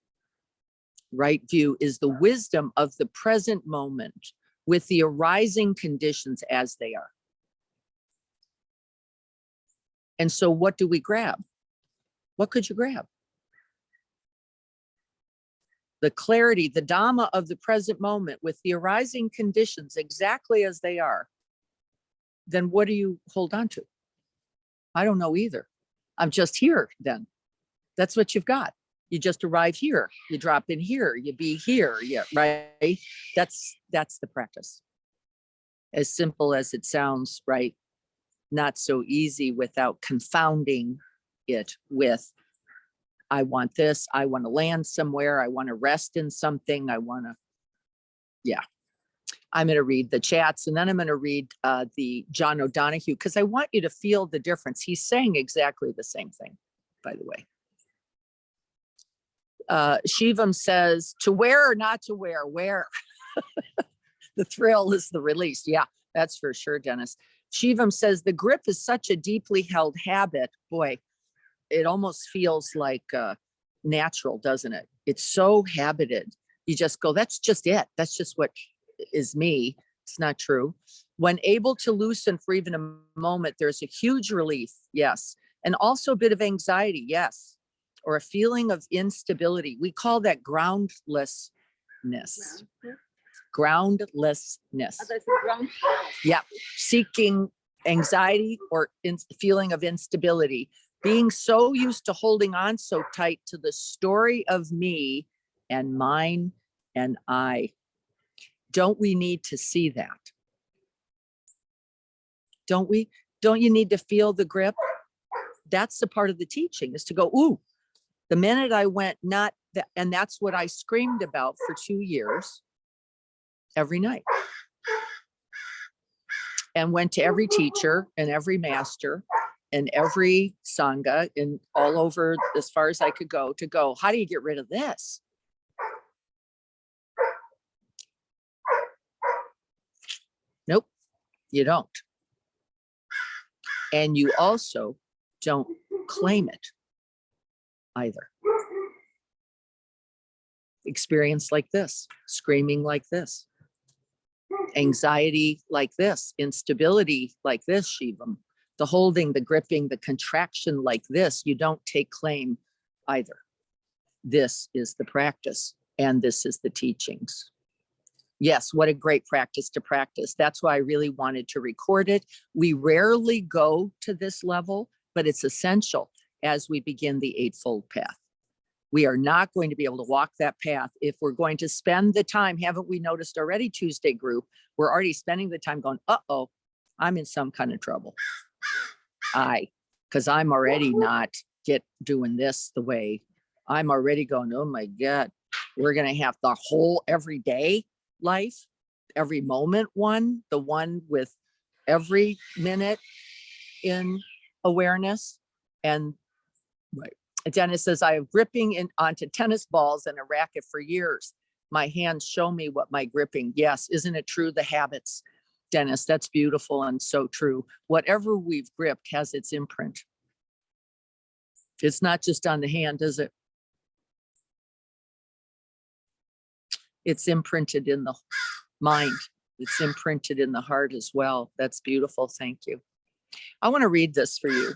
Right view is the wisdom of the present moment with the arising conditions as they are. And so what do we grab? What could you grab? The clarity, the Dhamma of the present moment with the arising conditions exactly as they are. Then what do you hold on to? I don't know either. I'm just here then. That's what you've got. You just arrive here, you drop in here, you be here, yeah, right? That's the practice. As simple as it sounds, right? Not so easy without confounding it with, I want this, I want to land somewhere, I want to rest in something, I want to, yeah. I'm going to read the chats and then I'm going to read the John O'Donohue because I want you to feel the difference. He's saying exactly the same thing, by the way. Shivam says, to wear or not to wear, wear. The thrill is the release. Yeah, that's for sure, Dennis. Shivam says, the grip is such a deeply held habit. Boy, it almost feels like natural, doesn't it? It's so habited. You just go, that's just it. That's just what is me. It's not true. When able to loosen for even a moment, there's a huge relief. Yes. And also a bit of anxiety. Yes. Or a feeling of instability. We call that groundlessness. Groundlessness. Yeah. Seeking anxiety or feeling of instability. Being so used to holding on so tight to the story of me and mine and I. Don't we need to see that? Don't we? Don't you need to feel the grip? That's the part of the teaching is to go, ooh, the minute I went not that, and that's what I screamed about for 2 years every night. And went to every teacher and every master and every Sangha and all over as far as I could go to go, how do you get rid of this? Nope, you don't. And you also don't claim it either. Experience like this, screaming like this, anxiety like this, instability like this, Shivam, the holding, the gripping, the contraction like this, you don't take claim either. This is the practice and this is the teachings. Yes, what a great practice to practice. That's why I really wanted to record it. We rarely go to this level, but it's essential as we begin the Eightfold Path. We are not going to be able to walk that path if we're going to spend the time. Haven't we noticed already, Tuesday group? We're already spending the time going, uh-oh, I'm in some kind of trouble. Because I'm already not doing this the way I'm already going, oh my God, we're going to have the whole everyday life, every moment one, the one with every minute in awareness. And right. Dennis says, I have gripping onto tennis balls and a racket for years. My hands show me what my gripping. Yes, isn't it true? The habits, Dennis, that's beautiful and so true. Whatever we've gripped has its imprint. It's not just on the hand, is it? It's imprinted in the mind. It's imprinted in the heart as well. That's beautiful. Thank you. I want to read this for you.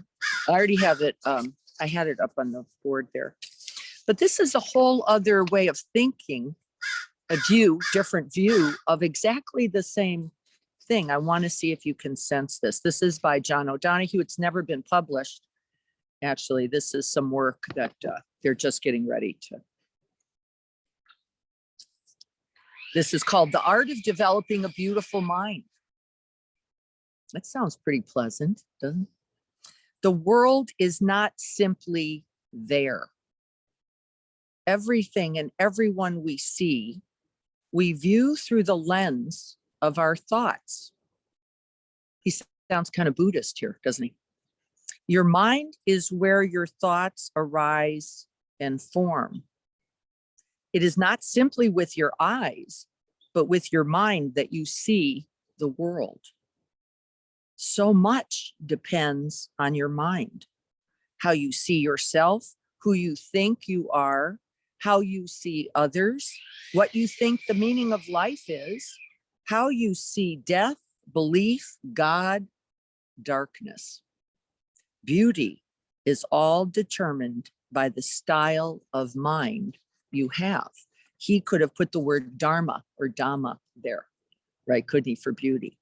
I already have it I had it up on the board there. But this is a whole other way of thinking, a different view of exactly the same thing. I want to see if you can sense this. This is by John O'Donohue. It's never been published. Actually, this is some work that they're just getting ready to. This is called The Art of Developing a Beautiful Mind. That sounds pretty pleasant, doesn't it? The world is not simply there. Everything and everyone we see, we view through the lens of our thoughts. He sounds kind of Buddhist here, doesn't he? Your mind is where your thoughts arise and form. It is not simply with your eyes, but with your mind that you see the world. So much depends on your mind. How you see yourself, who you think you are, how you see others, what you think the meaning of life is, how you see death, belief, God, darkness. Beauty is all determined by the style of mind you have. He could have put the word dharma or dhamma there, right? Couldn't he, for beauty?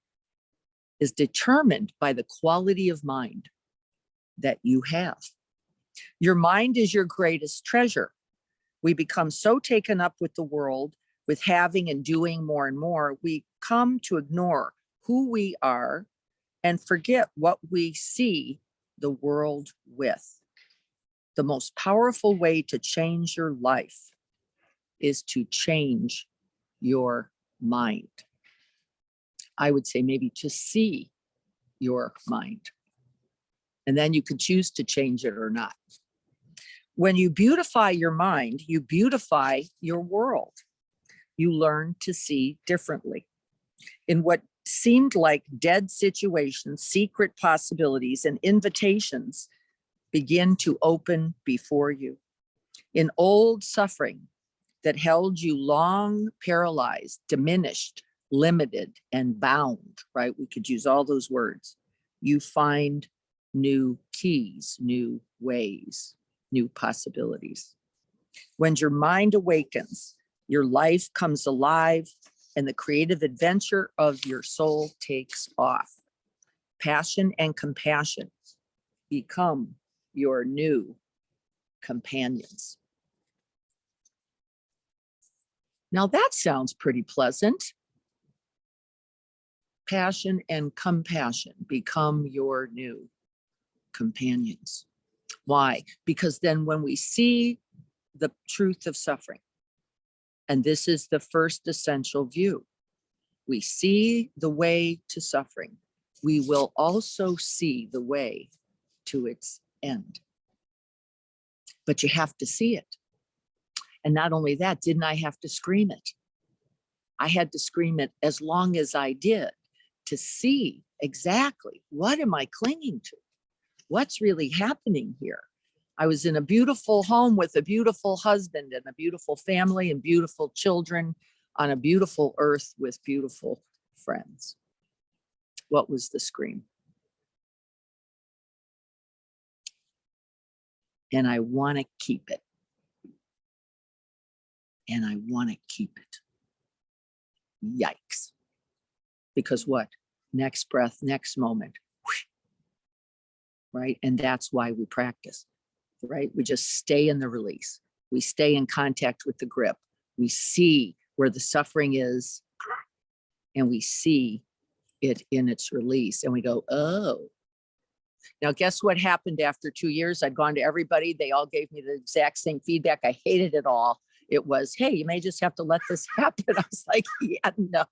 Is determined by the quality of mind that you have. Your mind is your greatest treasure. We become so taken up with the world, with having and doing more and more, we come to ignore who we are and forget what we see the world with. The most powerful way to change your life is to change your mind. I would say maybe to see your mind. And then you could choose to change it or not. When you beautify your mind, you beautify your world. You learn to see differently. In what seemed like dead situations, secret possibilities and invitations begin to open before you. In old suffering that held you long paralyzed, diminished, limited, and bound, right? We could use all those words. You find new keys, new ways, new possibilities. When your mind awakens, your life comes alive and the creative adventure of your soul takes off. Passion and compassion become your new companions. Now that sounds pretty pleasant. Passion and compassion become your new companions. Why? Because then when we see the truth of suffering, and this is the first essential view, we see the way to suffering, we will also see the way to its end. But you have to see it. And not only that, didn't I have to scream it? I had to scream it as long as I did to see exactly what am I clinging to? What's really happening here? I was in a beautiful home with a beautiful husband and a beautiful family and beautiful children on a beautiful earth with beautiful friends. What was the scream? And I want to keep it. And I want to keep it. Yikes. Because what? Next breath, next moment. Right? And that's why we practice, right? We just stay in the release. We stay in contact with the grip. We see where the suffering is and we see it in its release and we go, oh. Now, guess what happened after 2 years? I'd gone to everybody. They all gave me the exact same feedback. I hated it all. It was, hey, you may just have to let this happen. I was like, yeah, no,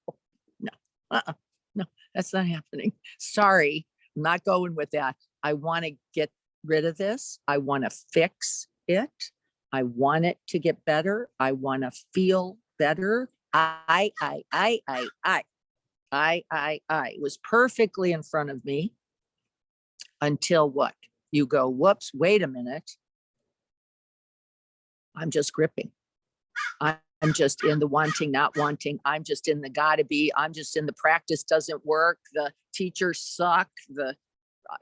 that's not happening. Sorry, I'm not going with that. I want to get rid of this. I want to fix it. I want it to get better. I want to feel better. I. It was perfectly in front of me until what? You go, whoops, wait a minute. I'm just gripping. I'm just in the wanting, not wanting. I'm just in the gotta be. I'm just in the practice doesn't work. The teachers suck. The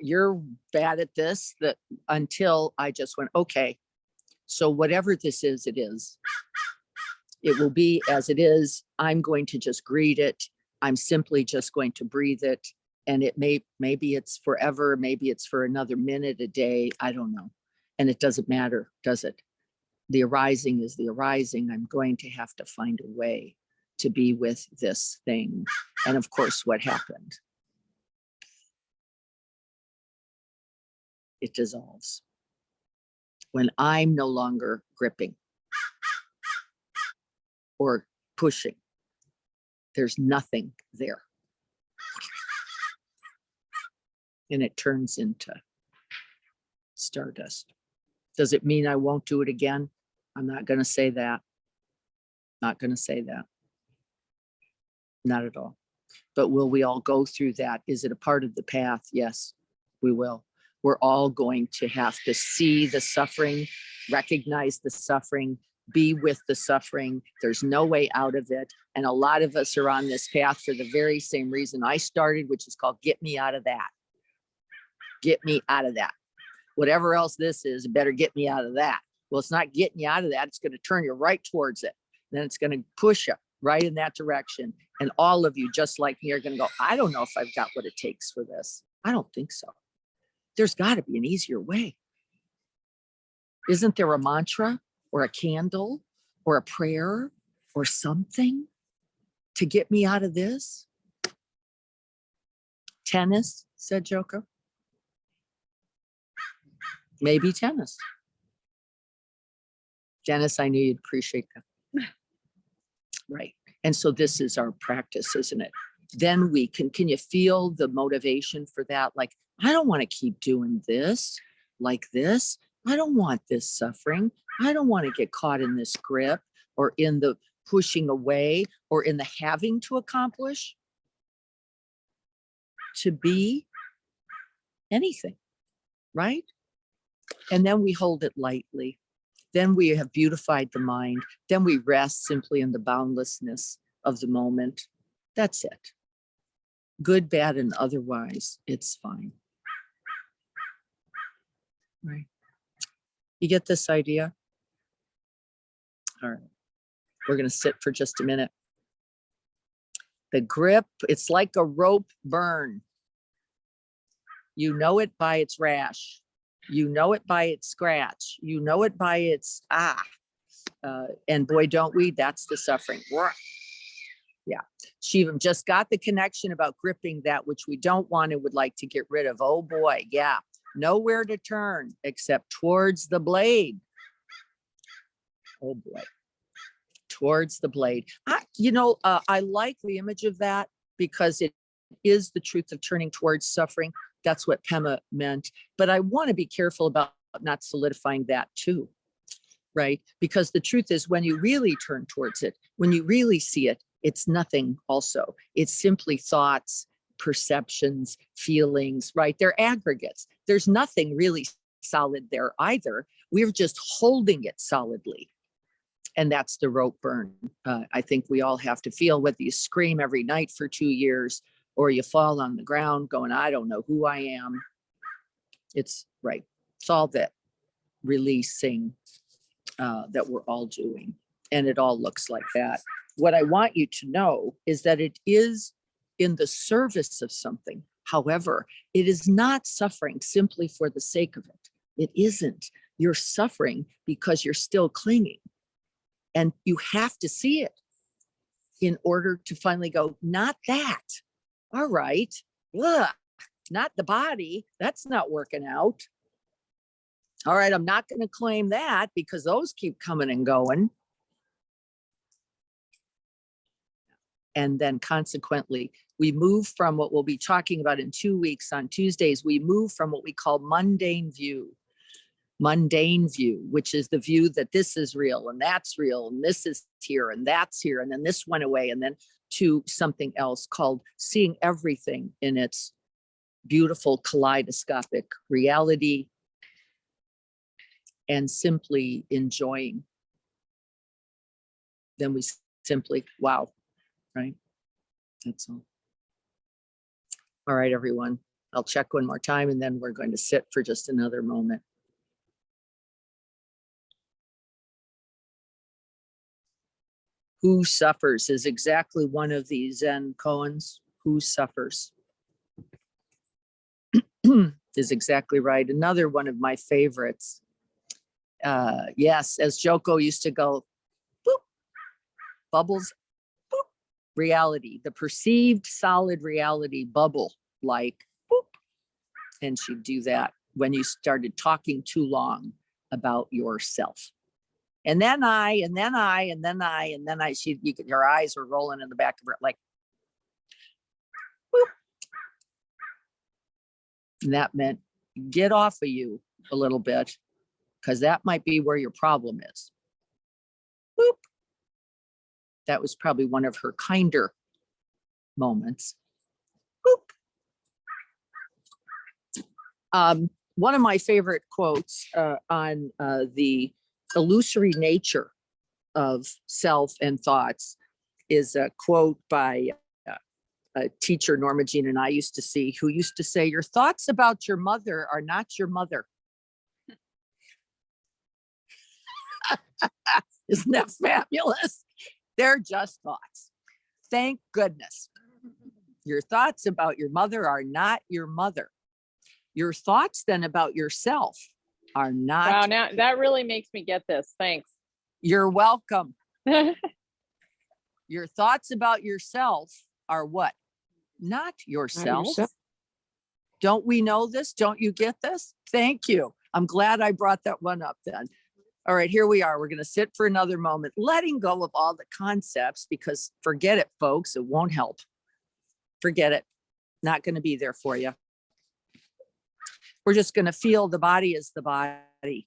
you're bad at this, that until I just went, okay, so whatever this is, it is. It will be as it is. I'm going to just greet it. I'm simply just going to breathe it. And it maybe it's forever, maybe it's for another minute, a day, I don't know. And it doesn't matter, does it? The arising is the arising. I'm going to have to find a way to be with this thing. And of course, what happened? It dissolves. When I'm no longer gripping or pushing, there's nothing there. And it turns into stardust. Does it mean I won't do it again? I'm not going to say that. Not going to say that. Not at all. But will we all go through that? Is it a part of the path? Yes, we will. We're all going to have to see the suffering, recognize the suffering, be with the suffering. There's no way out of it. And a lot of us are on this path for the very same reason I started, which is called get me out of that. Get me out of that. Whatever else this is, better get me out of that. Well, it's not getting you out of that. It's going to turn you right towards it. Then it's going to push you right in that direction. And all of you, just like me, are going to go, I don't know if I've got what it takes for this. I don't think so. There's got to be an easier way. Isn't there a mantra or a candle or a prayer or something to get me out of this? Tennis, said Joko. Maybe tennis. Dennis, I knew you'd appreciate that. Right. And so this is our practice, isn't it? Then we can you feel the motivation for that? Like, I don't want to keep doing this like this. I don't want this suffering. I don't want to get caught in this grip or in the pushing away or in the having to accomplish to be anything, right? And then we hold it lightly. Then we have beautified the mind. Then we rest simply in the boundlessness of the moment. That's it. Good, bad, and otherwise, it's fine. Right. You get this idea? All right. We're going to sit for just a minute. The grip, it's like a rope burn. You know it by its rash. You know it by its scratch. You know it by its and boy, don't we, that's the suffering. Yeah. Shivam just got the connection about gripping that which we don't want and would like to get rid of. Oh boy, yeah. Nowhere to turn except towards the blade. Oh boy. Towards the blade. I like the image of that because it is the truth of turning towards suffering. That's what Pema meant. But I want to be careful about not solidifying that too, right? Because the truth is when you really turn towards it, when you really see it, it's nothing also. It's simply thoughts, perceptions, feelings, right? They're aggregates. There's nothing really solid there either. We're just holding it solidly. And that's the rope burn. I think we all have to feel, whether you scream every night for 2 years or you fall on the ground going, I don't know who I am. It's right. It's all that releasing that we're all doing. And it all looks like that. What I want you to know is that it is in the service of something. However, it is not suffering simply for the sake of it. It isn't. You're suffering because you're still clinging. And you have to see it in order to finally go, not that. All right. Ugh, not the body. That's not working out. All right. I'm not going to claim that because those keep coming and going. And then consequently, we move from what we'll be talking about in 2 weeks on Tuesdays, we move from what we call mundane view, which is the view that this is real and that's real and this is here and that's here and then this went away, and then to something else called seeing everything in its beautiful kaleidoscopic reality and simply enjoying. Then we simply, wow, right? That's all. All right, everyone. I'll check one more time and then we're going to sit for just another moment. Who suffers is exactly one of these Zen koans. Who suffers is exactly right. Another one of my favorites. Yes, as Joko used to go, boop, bubbles, boop, reality, the perceived solid reality bubble, like, boop. And she'd do that when you started talking too long about yourself. And then I, her eyes were rolling in the back of her, like, boop. And that meant get off of you a little bit, because that might be where your problem is. Boop. That was probably one of her kinder moments. Boop. One of my favorite quotes on the illusory nature of self and thoughts is a quote by a teacher Norma Jean and I used to see, who used to say, your thoughts about your mother are not your mother. Isn't that fabulous? They're just thoughts. Thank goodness. Your thoughts about your mother are not your mother. Your thoughts then about yourself are not. Wow, now that really makes me get this. Thanks. You're welcome. Your thoughts about yourself are what? Not yourself. yourself. Don't we know this? Don't you get this? Thank you. I'm glad I brought that one up then. All right, here we are. We're going to sit for another moment, letting go of all the concepts, because forget it, folks. It won't help. Forget it. Not going to be there for you. We're just going to feel the body is the body.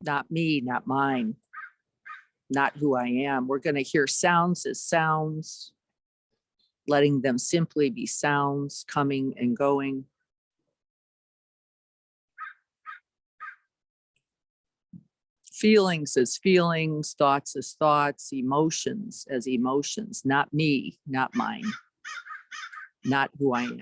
Not me, not mine, not who I am. We're going to hear sounds as sounds, letting them simply be sounds coming and going. Feelings as feelings, thoughts as thoughts, emotions as emotions, not me, not mine, not who I am.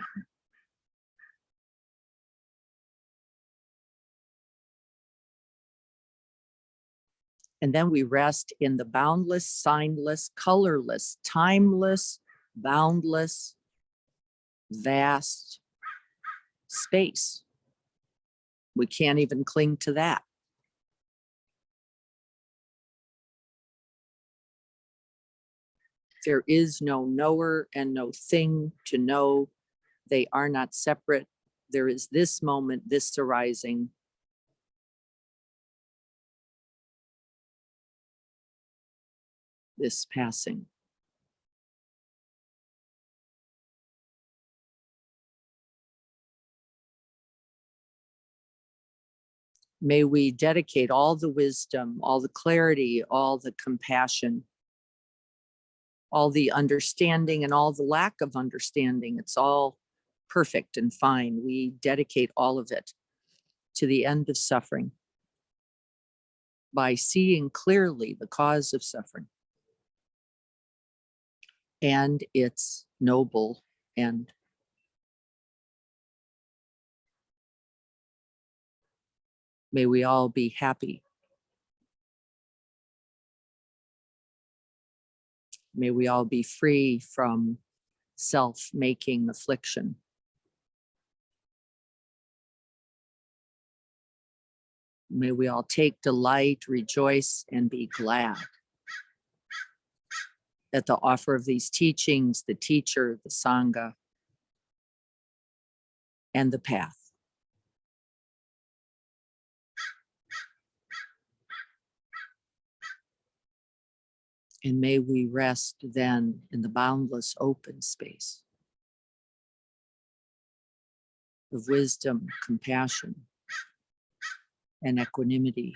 And then we rest in the boundless, signless, colorless, timeless, boundless, vast space. We can't even cling to that. There is no knower and no thing to know. They are not separate. There is this moment, this arising. This passing. May we dedicate all the wisdom, all the clarity, all the compassion, all the understanding and all the lack of understanding. It's all perfect and fine. We dedicate all of it to the end of suffering by seeing clearly the cause of suffering and its noble end. May we all be happy. May we all be free from self-making affliction. May we all take delight, rejoice, and be glad at the offer of these teachings, the teacher, the Sangha, and the path. And may we rest then in the boundless open space of wisdom, compassion, and equanimity,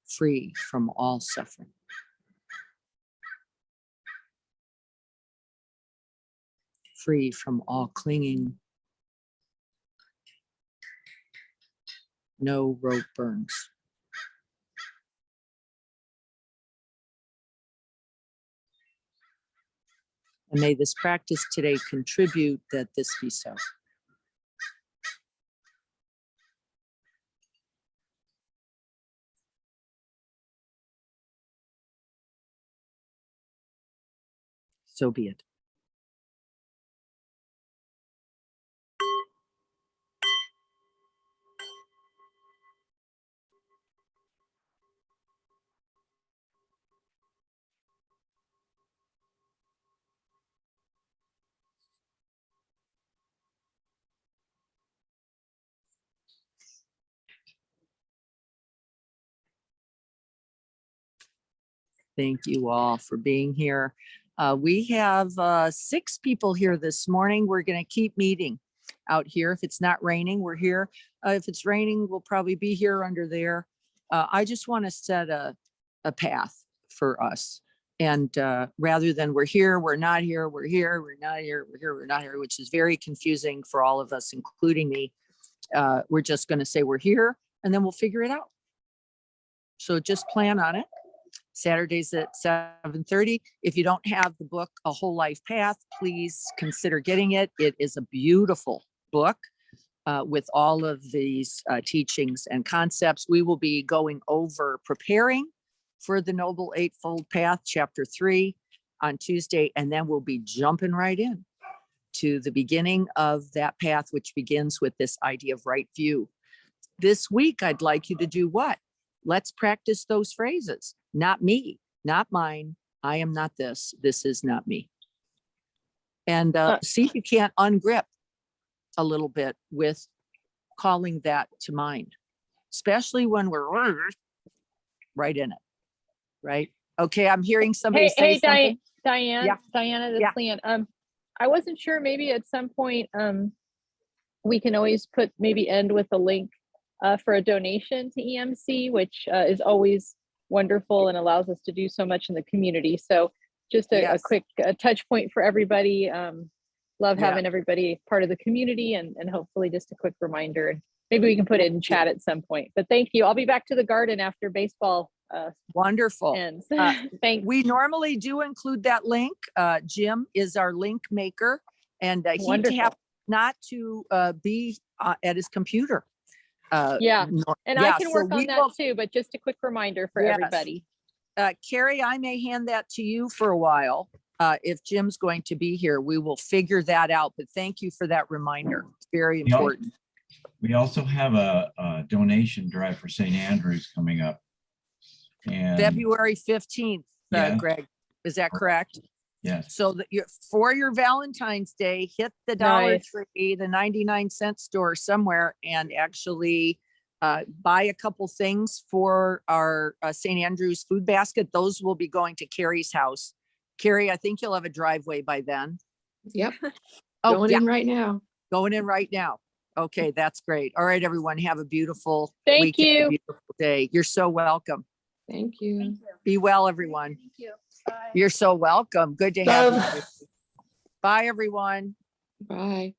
free from all suffering. Free from all clinging. No rope burns. And may this practice today contribute that this be so. So be it. Thank you all for being here. We have 6 people here this morning. We're going to keep meeting out here. If it's not raining, we're here. If it's raining, we'll probably be here under there. I just want to set a path for us. And rather than we're here, we're not here, we're here, we're not here, we're here, we're not here, which is very confusing for all of us, including me. We're just going to say we're here and then we'll figure it out. So just plan on it. Saturdays at 7:30. If you don't have the book, A Whole Life Path, please consider getting it. It is a beautiful book with all of these teachings and concepts. We will be going over preparing for the Noble Eightfold Path, chapter 3 on Tuesday, and then we'll be jumping right in to the beginning of that path, which begins with this idea of right view. This week, I'd like you to do what? Let's practice those phrases. Not me, not mine. I am not this. This is not me. And see if you can't ungrip a little bit with calling that to mind, especially when we're right in it, right? Okay, I'm hearing somebody say Hey, something. Diane, Yeah. Diana, this Yeah. is Leanne. I wasn't sure, maybe at some point, we can always end with a link for a donation to EMC, which is always wonderful and allows us to do so much in the community. So just a Yes. quick touch point for everybody. Love Yeah. having everybody part of the community, and hopefully just a quick reminder. And maybe we can put it in chat at some point. But thank you. I'll be back to the garden after baseball Wonderful. ends. Uh, Thanks. We normally do include that link. Jim is our link maker, and he Wonderful. happens not to be at his computer. Yeah. And I can so work on we that will- too, but just a quick reminder for Yes. everybody. Carrie, I may hand that to you for a while. If Jim's going to be here, we will figure that out. But thank you for that reminder. It's very Yeah. important. We also have a donation drive for St. Andrews coming up. And February 15th, Yeah. Greg, is that correct? yes, So that for your Valentine's Day, hit the Dollar Nice. Tree, the 99-cent store somewhere, and actually buy a couple things for our St. Andrew's food basket. Those will be going to Carrie's house. Carrie, I think you'll have a driveway by then. Yep, Oh, going yeah, in right now. going in right now. Okay, that's great. All right, everyone, have a beautiful Thank weekend, a you. beautiful day. You're so welcome. Thank you. Thank you. Be well, everyone. Thank you. Bye. You're so welcome. Good to have you. Bye, everyone. Bye.